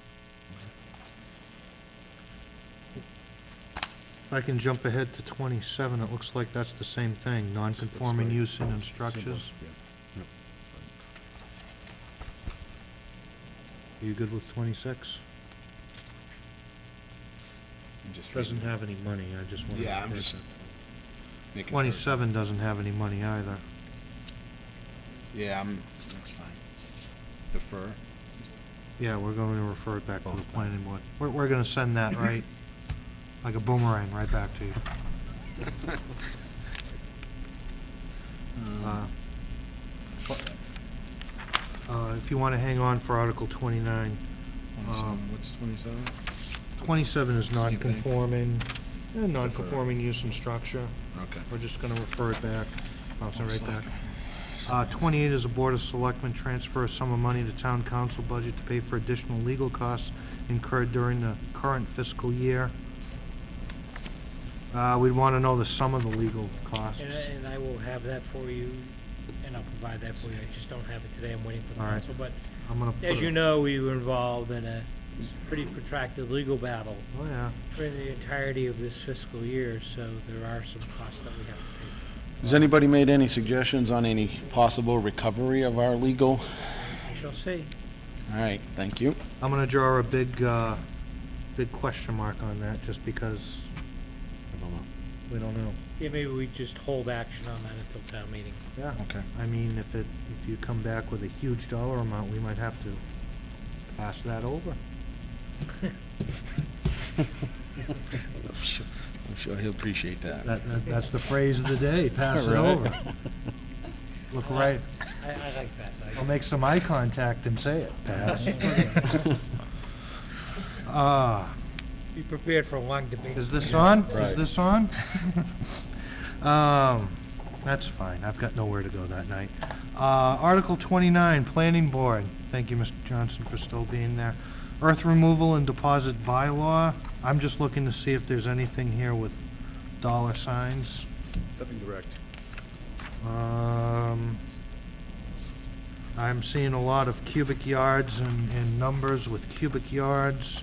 If I can jump ahead to 27, it looks like that's the same thing, non-conforming right. use in Simple, instructions. yeah. Are you good with 26? I'm just Doesn't have any money, I just want to. Yeah, I'm just, making sure. 27 doesn't have any money either. Yeah, that's fine. Defer. Yeah, we're going to refer it back to the planning board. We're gonna send that right, like a boomerang, right back to you. If you wanna hang on for Article 29. 27, what's 27? 27 is Same thing. non-conforming, non-conforming use and structure. Okay. We're just gonna refer it back, bounce it right back. Select. 28 is a Board of Selectmen transfer a sum of money to town council budget to pay for additional legal costs incurred during the current fiscal year. We'd wanna know the sum of the legal costs. And I will have that for you, and I'll provide that for you. I just don't have it today. I'm waiting for the All right. council. But I'm gonna put as it- you know, we were involved in a pretty protracted legal battle Oh, yeah. for the entirety of this fiscal year, so there are some costs that we have to pay. Has anybody made any suggestions on any possible recovery of our legal? We shall see. All right, thank you. I'm gonna draw a big question mark on that, just because I don't know. we don't know. Yeah, maybe we just hold action on that until town meeting. Yeah. Okay. I mean, if you come back with a huge dollar amount, we might have to pass that over. I'm sure he'll appreciate that. That's the phrase of the day, pass it Right. over. Look right, I like that. I'll make some eye contact and say it, pass. Be prepared for a long debate. Is this on? Is Right. this on? That's fine, I've got nowhere to go that night. Article 29, Planning Board. Thank you, Mr. Johnson, for still being there. Earth removal and deposit bylaw. I'm just looking to see if there's anything here with dollar signs. Nothing direct. I'm seeing a lot of cubic yards and numbers with cubic yards,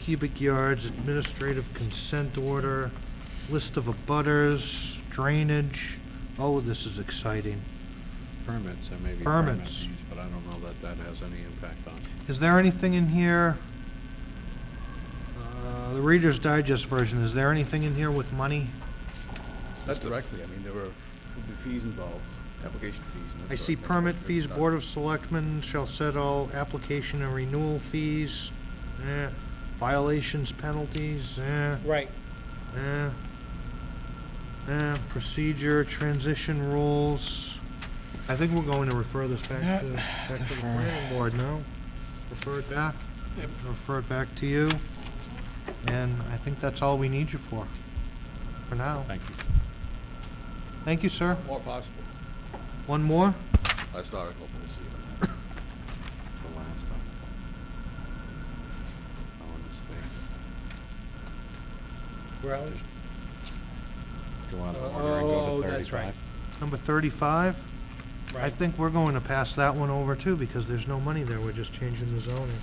administrative consent order, list of abutters, drainage. Oh, this is exciting. Permits, there may be permit Permits. fees, but I don't know that that has any impact on. Is there anything in here, the Reader's Digest version, is there anything in here with money? Not directly, I mean, there will be fees involved, application fees and that I sort see of thing. permit That's fees, not- Board of Selectmen shall set all application and renewal fees. Violations, penalties, Right. procedure, transition rules. I think we're going to refer this back to the planning board, no? Refer it back? Refer it back to you. And I think that's all we need you for now. Thank you. Thank you, sir. More possible. One more? Last article, we'll see on that. The last one. I want to stay. Where are we? Go out of Oh, order and go oh, to that's 35. right. Number 35? I Right. think we're going to pass that one over too, because there's no money there, we're just changing the zoning.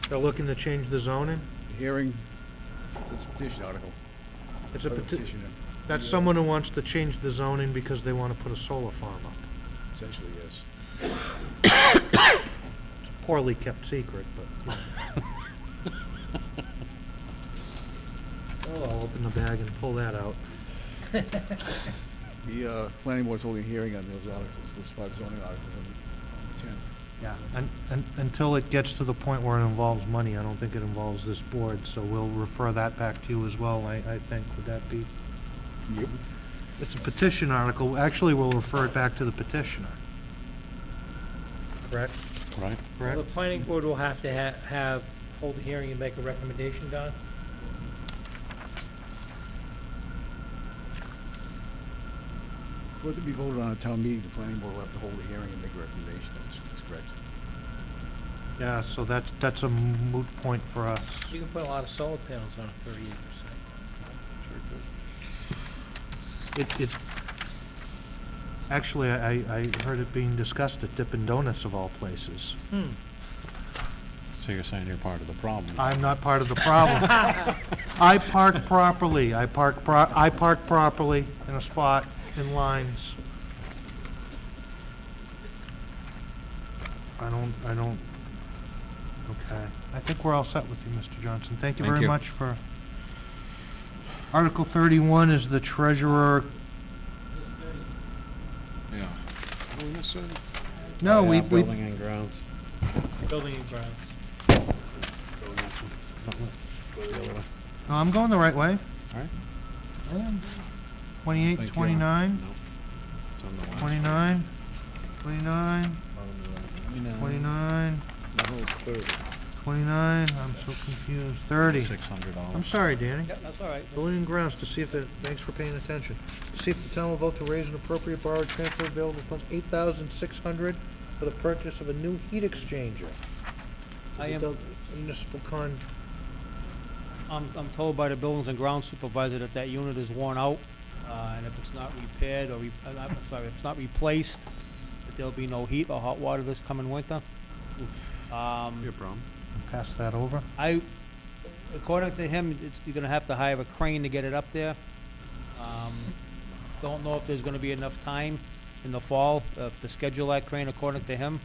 They're looking to change the zoning? Hearing, it's a petition article. It's a By the peti- petitioner. That's someone who wants to change the zoning because they want to put a solar farm up. Essentially, yes. It's a poorly kept secret, but, Oh, I'll open the bag and pull that out. The planning board's holding a hearing on those articles, those 5 zoning articles on the 10th. Yeah, and until it gets to the point where it involves money, I don't think it involves this board, so we'll refer that back to you as well, I think. Would that be? Yep. It's a petition article. Actually, we'll refer it back to the petitioner. Correct? Right? Well, Correct? the planning board will have to hold a hearing and make a recommendation, Don? For it to be voted on at town meeting, the planning board will have to hold a hearing and make a recommendation, that's correct. Yeah, so that's a moot point for us. You can put a lot of solar panels on a 30-acre site. It, actually, I heard it being discussed at Dippin' Donuts of all places. So you're saying you're part of the problem? I'm not part of the problem. I park properly. I park properly in a spot, in lines. I don't, okay. I think we're all set with you, Mr. Johnson. Thank you Thank very you. much for Article 31 is the treasurer. Yeah. What we missing? No, we, Building and grounds. Building and grounds. Go next one. Go the other way. no, I'm going the right way. All right. I am. 28, Thank you. 29, No. It's on the last 29, 29, 29, No, it's 30. 29, I'm so confused, 30. $600. I'm sorry, Danny. Yeah, that's all right. Building and grounds, to see if the, thanks for paying attention. To see if the town will vote to raise an appropriate borrowed transfer available funds, 8,600 for the purchase of a new heat exchanger. for I the am- Dudley Municipal con, I'm told by the buildings and grounds supervisor that that unit is worn out, and if it's not repaired or, I'm sorry, if it's not replaced, that there'll be no heat or hot water this coming winter. Your problem. pass that over. According to him, you're gonna have to hire a crane to get it up there. Don't know if there's gonna be enough time in the fall, to schedule that crane according to him.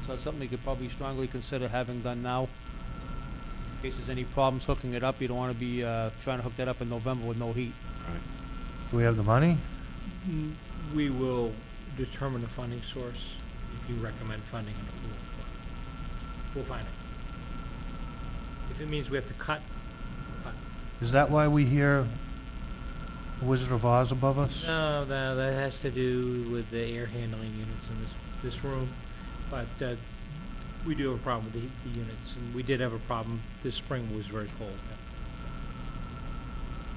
So it's something you could probably strongly consider having done now. In case there's any problems hooking it up, you don't wanna be, trying to hook that up in November with no heat. Right. Do we have the money? We will determine a funding source if you recommend funding in the pool. We'll find it. If it means we have to cut. Is that why we hear Wizard of Oz above us? No, that has to do with the air handling units in this room. But we do have a problem with the units, and we did have a problem this spring. Was very cold.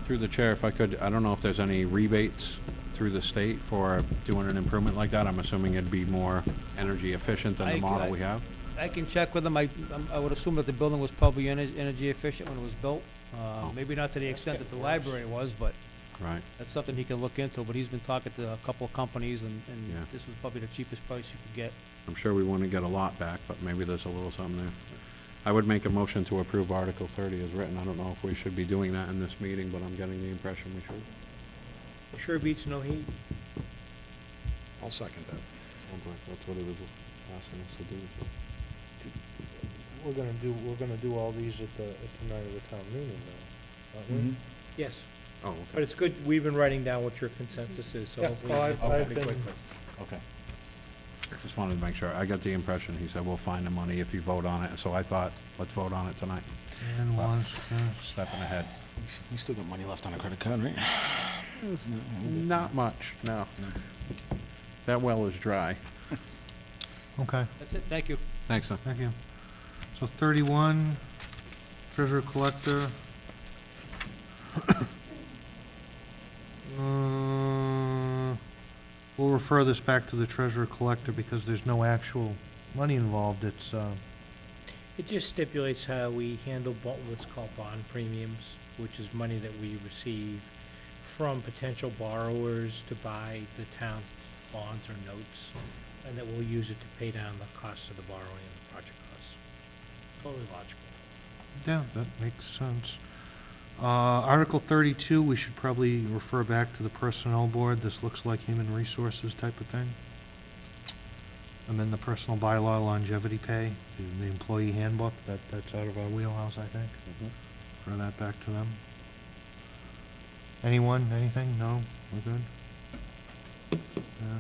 Through the chair, if I could, I don't know if there's any rebates through the state for doing an improvement like that. I'm assuming it'd be more energy efficient than the model we have. I can check with him. I would assume that the building was probably energy efficient when it was built. Maybe not to the extent that the library was, but Right. that's something he can look into. But he's been talking to a couple of companies, and Yeah. this was probably the cheapest price you could get. I'm sure we want to get a lot back, but maybe there's a little something there. I would make a motion to approve Article 30 as written. I don't know if we should be doing that in this meeting, but I'm getting the impression we should. Sure beats no heat. I'll second that. That's what he was asking us to do. We're gonna do all these at the night of the town meeting, though, aren't we? Yes, Oh, but okay. it's good. We've been writing down what your consensus is, so Yeah, hopefully well, we I've can vote been- pretty quickly. Okay. Just wanted to make sure. I got the impression, he said, we'll find the money if you vote on it, so I thought, let's vote on it tonight. And once, Stepping ahead. You still got money left on a credit card, right? Not much, no. That well is dry. okay, That's it. Thank you. Thanks, son. thank you. So 31, treasurer collector. We'll refer this back to the treasurer collector because there's no actual money involved. It's, It just stipulates how we handle what's called bond premiums, which is money that we receive from potential borrowers to buy the town's bonds or notes, and that we'll use it to pay down the cost of the borrowing and the project costs. Totally logical. yeah, that makes sense. Article 32, we should probably refer back to the personnel board. This looks like human resources type of thing. And then the personal bylaw longevity pay, the employee handbook, that's out of our wheelhouse, I think. Throw that back to them. Anyone, anything? No? We're good? Yeah.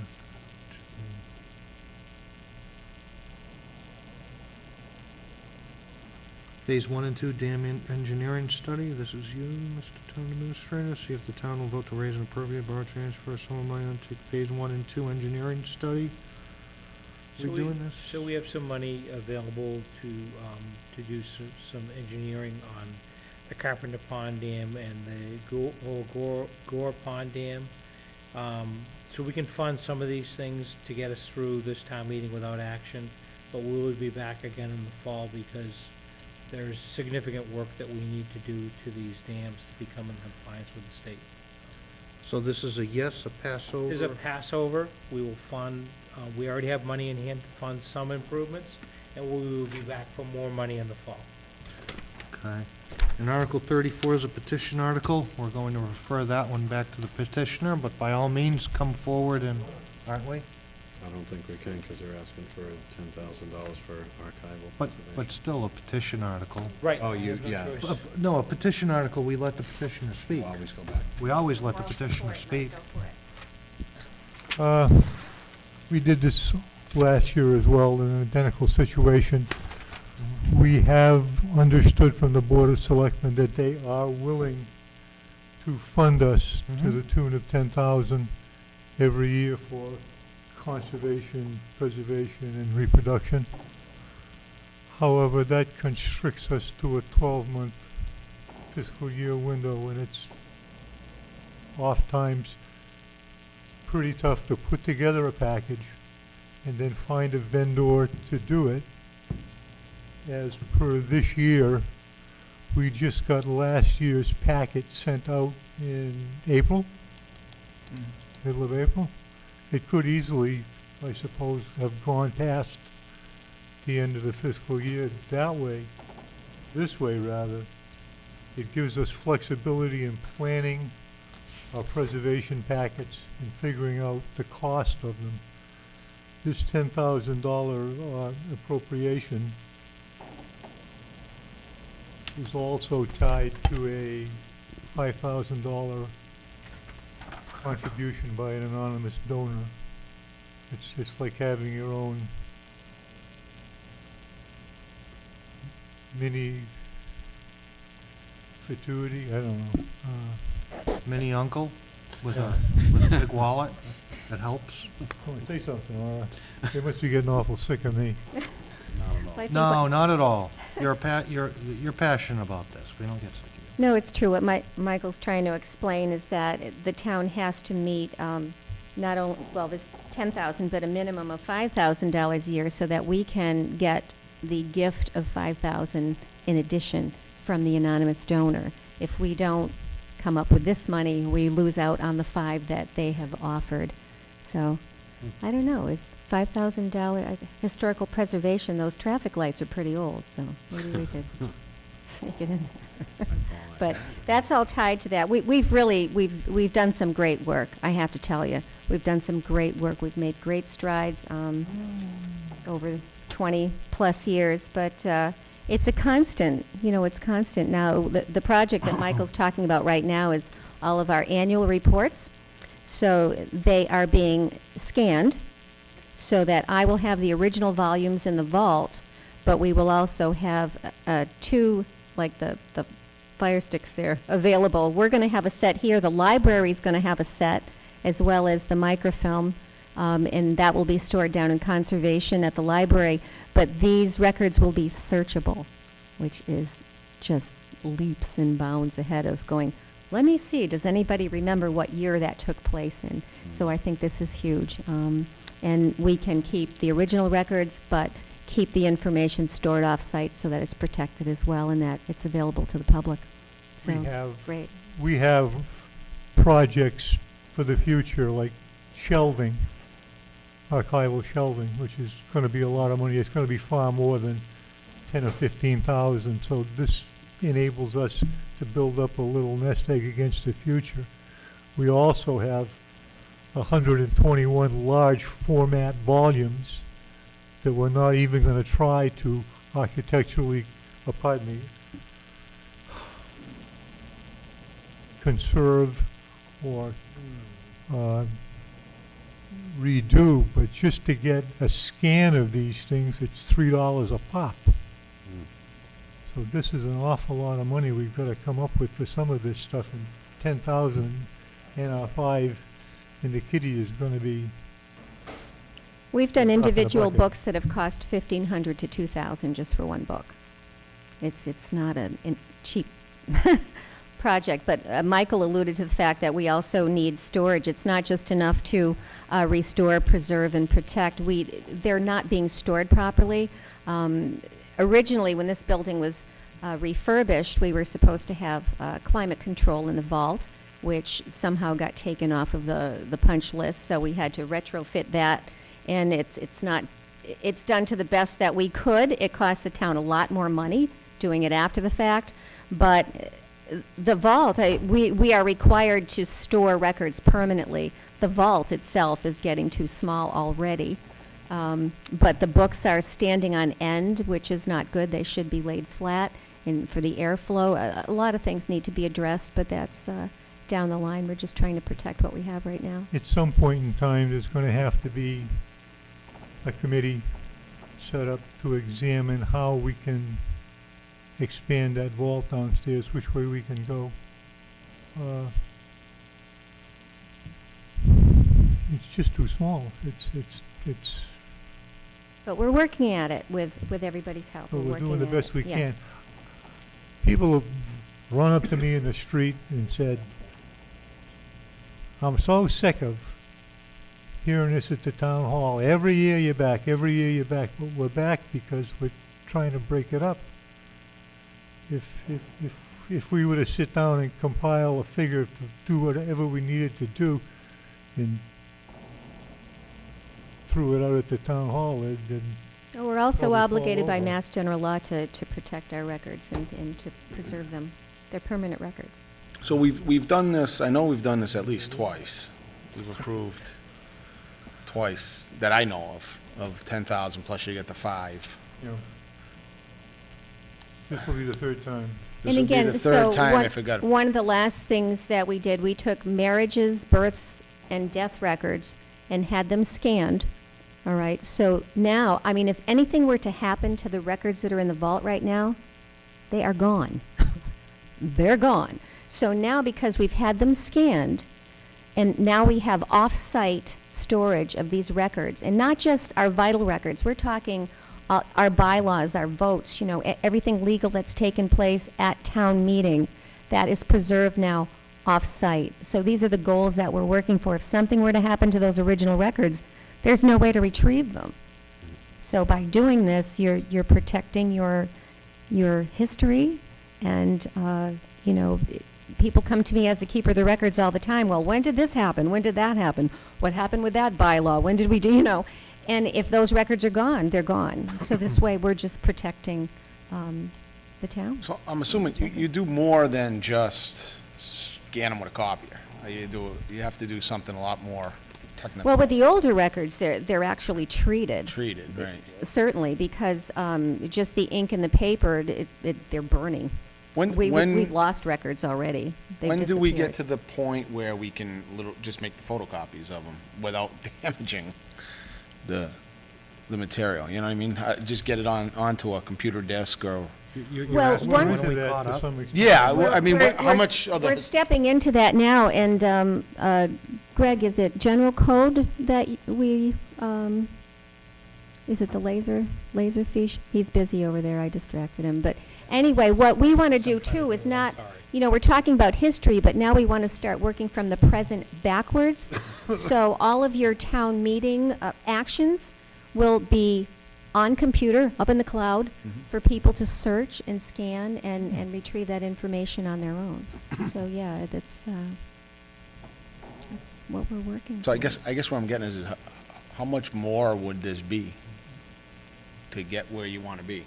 Phase 1 and 2 dam engineering study. This is you, Mr. Town Administrator. See if the town will vote to raise an appropriate borrow transfer some of money to Phase 1 and 2 engineering study. So We doing this? So we have some money available to do some engineering on the Carpenter Pond Dam and the Gore Pond Dam. So we can fund some of these things to get us through this town meeting without action, but we will be back again in the fall because there's significant work that we need to do to these dams to become in compliance with the state. So this is a yes, a pass over? There's a passover. We will fund, we already have money in hand to fund some improvements, and we will be back for more money in the fall. Okay. And Article 34 is a petition article. We're going to refer that one back to the petitioner, but by all means, come forward and, aren't we? I don't think we can, because they're asking for $10,000 for archival But preservation. still a petition article. Right. Oh, I you- have no yeah. choice. No, a petition article, we let the petitioner speak. We'll always go back. We always let the petitioner speak. We did this last year as well in an identical situation. We have understood from the Board of Selectmen that they are willing to fund us to Mhm. the tune of 10,000 every year for conservation, preservation, and reproduction. However, that constricts us to a 12-month fiscal year window, and it's oftentimes pretty tough to put together a package and then find a vendor to do it. As per this year, we just got last year's packet sent out in April, middle of April. It could easily, I suppose, have gone past the end of the fiscal year that way, this way rather. It gives us flexibility in planning our preservation packets and figuring out the cost of them. This $10,000 appropriation is also tied to a $5,000 contribution by an anonymous donor. It's like having your own mini fatuity, I don't know. Mini uncle with a big wallet that helps. Come on, say something, Laura. They must be getting awful sick of me. Not at all. I think No, not at all. You're passionate about this. We don't get sick of you. No, it's true. What Michael's trying to explain is that the town has to meet not only, well, this 10,000, but a minimum of $5,000 a year so that we can get the gift of 5,000 in addition from the anonymous donor. If we don't come up with this money, we lose out on the 5 that they have offered. So, I don't know, is $5,000 historical preservation, those traffic lights are pretty old, so maybe we could sneak it in there. But that's all tied to that. We've done some great work, I have to tell you. We've done some great work. We've made great strides over 20-plus years, but it's a constant, it's constant. Now, the project that Michael's talking about right now is all of our annual reports. So they are being scanned so that I will have the original volumes in the vault, but we will also have 2, like the fire sticks there, available. We're going to have a set here. The library's going to have a set, as well as the microfilm, and that will be stored down in conservation at the library. But these records will be searchable, which is just leaps and bounds ahead of going, let me see, does anybody remember what year that took place in? So I think this is huge. And we can keep the original records, but keep the information stored off-site so that it's protected as well and that it's available to the public. So, great. We have projects for the future, like shelving, archival shelving, which is going to be a lot of money. It's going to be far more than 10 or 15,000. So this enables us to build up a little nest egg against the future. We also have 121 large format volumes that we're not even going to try to architecturally, conserve or redo, but just to get a scan of these things, it's $3 a pop. So this is an awful lot of money we've got to come up with for some of this stuff, and 10,000 and our 5 in the kitty is going to be. We've done Top of the individual bucket. books that have cost $1,500 to $2,000 just for one book. It's not a cheap project, but Michael alluded to the fact that we also need storage. It's not just enough to restore, preserve, and protect. They're not being stored properly. Originally, when this building was refurbished, we were supposed to have climate control in the vault, which somehow got taken off of the punch list, so we had to retrofit that, and it's done to the best that we could. It cost the town a lot more money doing it after the fact, but the vault, we are required to store records permanently. The vault itself is getting too small already. But the books are standing on end, which is not good. They should be laid flat, and for the airflow, a lot of things need to be addressed, but that's down the line. We're just trying to protect what we have right now. At some point in time, there's going to have to be a committee set up to examine how we can expand that vault downstairs, which way we can go. It's just too small. It's. But we're working at it with everybody's help. But we're working doing the at best it. we Yeah. can. People have run up to me in the street and said, I'm so sick of hearing this at the town hall. Every year you're back, every year you're back. But we're back because we're trying to break it up. If we were to sit down and compile a figure to do whatever we needed to do and threw it out at the town hall, then Oh, we're also Probably fall obligated by over. Mass General Law to protect our records and to preserve them. They're permanent records. So we've done this, I know we've done this at least twice. We've approved twice, that I know of 10,000 plus you get the 5. you know, this will be the third time. This And would be again, the third so time if it got, one of the last things that we did, we took marriages, births, and death records and had them scanned. All right, so now, I mean, if anything were to happen to the records that are in the vault right now, they are gone. They're gone. So now, because we've had them scanned, and now we have off-site storage of these records, and not just our vital records, we're talking our bylaws, our votes, you know, everything legal that's taken place at town meeting, that is preserved now off-site. So these are the goals that we're working for. If something were to happen to those original records, there's no way to retrieve them. So by doing this, you're protecting your history, and you know, people come to me as the keeper of the records all the time. Well, when did this happen? When did that happen? What happened with that bylaw? When did we do, you know? And if those records are gone, they're gone. So this way, we're just protecting the town. so I'm assuming you do more than just scan them with a copier. You have to do something a lot more technical. Well, with the older records, they're actually treated. Treated, right. Certainly, because just the ink and the paper, they're burning. We've lost records already. They've When do we get disappeared. to the point where we can just make the photocopies of them without damaging the material? You know what I mean? Just get it onto a computer disk or. You're Well, asking one- when Into we that caught to up? some extent. Yeah, well, I mean, how We're- much of We're the, stepping into that now, and Greg, is it general code that we, is it the laser fiche? He's busy over there, I distracted him. But anyway, what we want to do too is not, you know, we're talking about history, but now we want to start working from the present backwards. So all of your town meeting actions will be on computer, up in the cloud, for people to search and scan and retrieve that information on their own. So, yeah, that's what we're working so I towards. guess what I'm getting is how much more would this be to get where you want to be?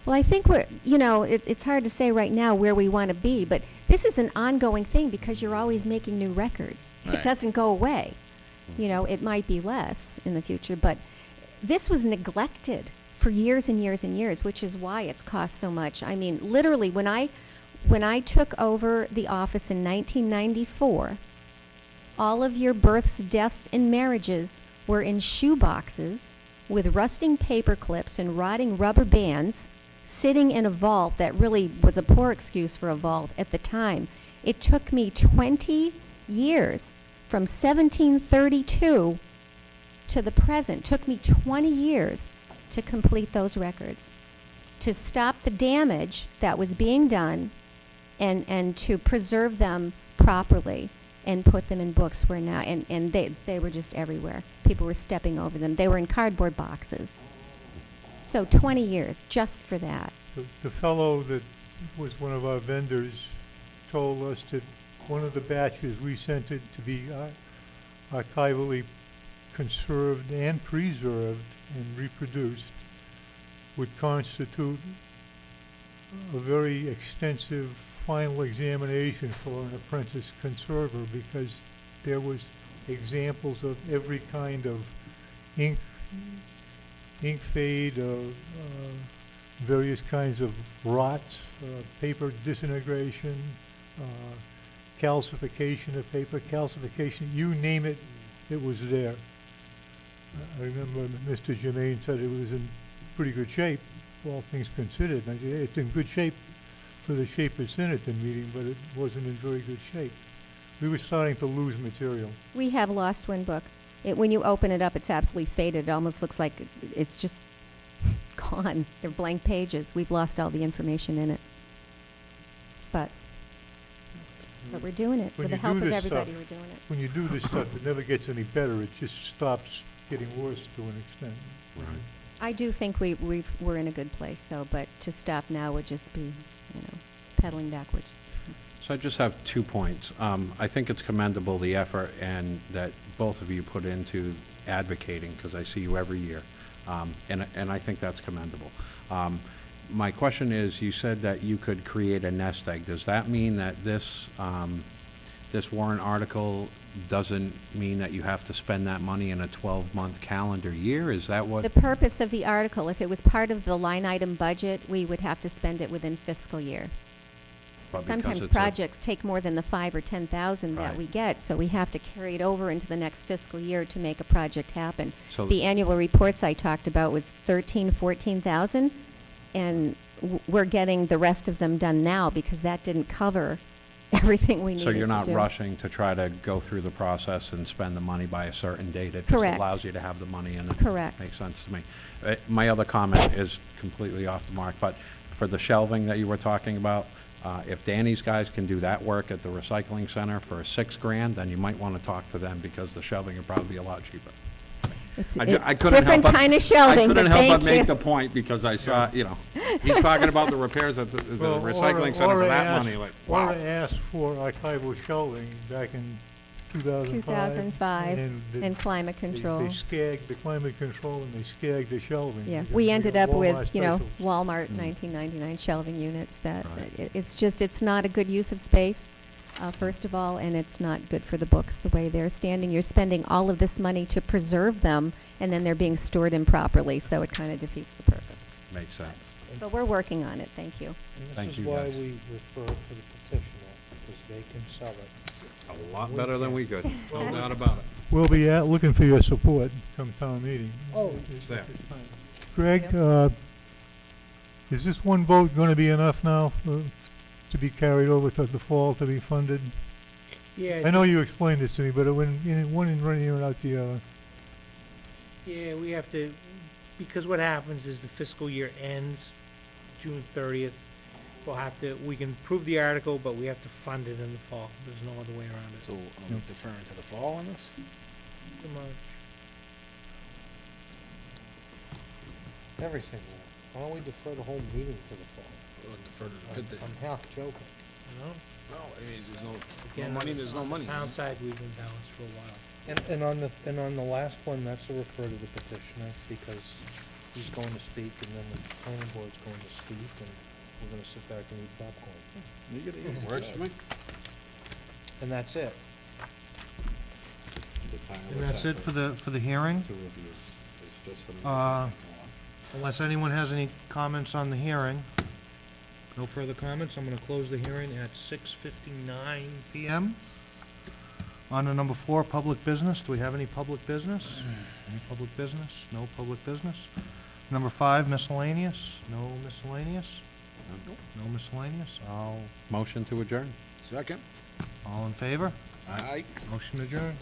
Well, I think it's hard to say right now where we want to be, but this is an ongoing thing because you're always making new records. It Right. doesn't go away. You know, it might be less in the future, but this was neglected for years and years and years, which is why it's cost so much. I mean, literally, when I took over the office in 1994, all of your births, deaths, and marriages were in shoe boxes with rusting paper clips and rotting rubber bands sitting in a vault that really was a poor excuse for a vault at the time. It took me 20 years, from 1732 to the present. Took me 20 years to complete those records, to stop the damage that was being done and to preserve them properly and put them in books where now, and they were just everywhere. People were stepping over them. They were in cardboard boxes. So 20 years just for that. The fellow that was one of our vendors told us that one of the batches we sent it to be archivally conserved and preserved and reproduced would constitute a very extensive final examination for an apprentice conserver because there was examples of every kind of ink fade, various kinds of rots, paper disintegration, calcification of paper, calcification, you name it, it was there. I remember Mr. Germain said it was in pretty good shape, all things considered. And I said, hey, it's in good shape for the shape it's in at the meeting, but it wasn't in very good shape. We were starting to lose material. We have lost one book. When you open it up, it's absolutely faded. It almost looks like it's just gone. They're blank pages. We've lost all the information in it. But we're doing it. When With the you help do of this everybody, stuff- we're doing it. When you do this stuff, it never gets any better. It just stops getting worse to an extent. Right. I do think we're in a good place, though, but to stop now would just be, pedaling backwards. So I just have 2 points. I think it's commendable, the effort and that both of you put into advocating, because I see you every year, and I think that's commendable. My question is, you said that you could create a nest egg. Does that mean that this warrant article doesn't mean that you have to spend that money in a 12-month calendar year? Is that what? The purpose of the article, if it was part of the line item budget, we would have to spend it within fiscal year. But because Sometimes it's a- projects take more than the 5 or 10,000 that Right. we get, so we have to carry it over into the next fiscal year to make a project happen. So- The annual reports I talked about was 14,000, and we're getting the rest of them done now because that didn't cover everything we needed to So do. you're not rushing to try to go through the process and spend the money by a certain date? It just Correct. allows you to have the money in it. Correct. Makes sense to me. My other comment is completely off the mark, but for the shelving that you were talking about, if Danny's guys can do that work at the recycling center for $6,000, then you might want to talk to them because the shelving would probably be a lot cheaper. It's I it's couldn't help different but- kind of shelving, I but couldn't help thank but make you. the point because I saw, he's talking about the repairs at the recycling center for that money, like, wow. Laura asked for archival shelving back in 2005. 2005, the- and climate they- control. They skagged the climate control and they skagged the shelving. Yeah, because we got ended up Walmart with, specials. Walmart Mm. 1999 shelving units that, Right. it's not a good use of space, first of all, and it's not good for the books the way they're standing. You're spending all of this money to preserve them, and then they're being stored improperly, so it kind of defeats the purpose. Makes sense. But we're working on it, thank you. And Thank this you, is why guys. we refer to the petitioner, because they can sell it. A lot better than we could, no doubt about it. We'll be looking for your support come town meeting. Oh, at this there. time. Greg, is this one vote going to be enough now to be carried over to the fall to be funded? Yeah, I know you explained this to me, but it went in one and running out the other. yeah, we have to, because what happens is the fiscal year ends June 30th. We can approve the article, but we have to fund it in the fall. There's no other way around it. So I'm deferring to the fall on this? Pretty much. Everything. Why don't we defer the whole meeting to the fall? Or defer to the, I'm half joking. You know? no, I mean, there's no Again, money, there's no on the money. town side, we've been balanced for a while. And on the last one, that's a refer to the petitioner, because he's going to speak, and then the planning board's going to speak, and we're gonna sit back and eat popcorn. You get it easy. Works for me. And that's it. And that's it for the hearing? Unless anyone has any comments on the hearing. No further comments, I'm gonna close the hearing at 6:59 PM. On to number 4, public business. Do we have any public business? Any public business? No public business. Number 5, miscellaneous. No miscellaneous? No miscellaneous. Motion to adjourn. Second? All in favor? Aye. Motion adjourned.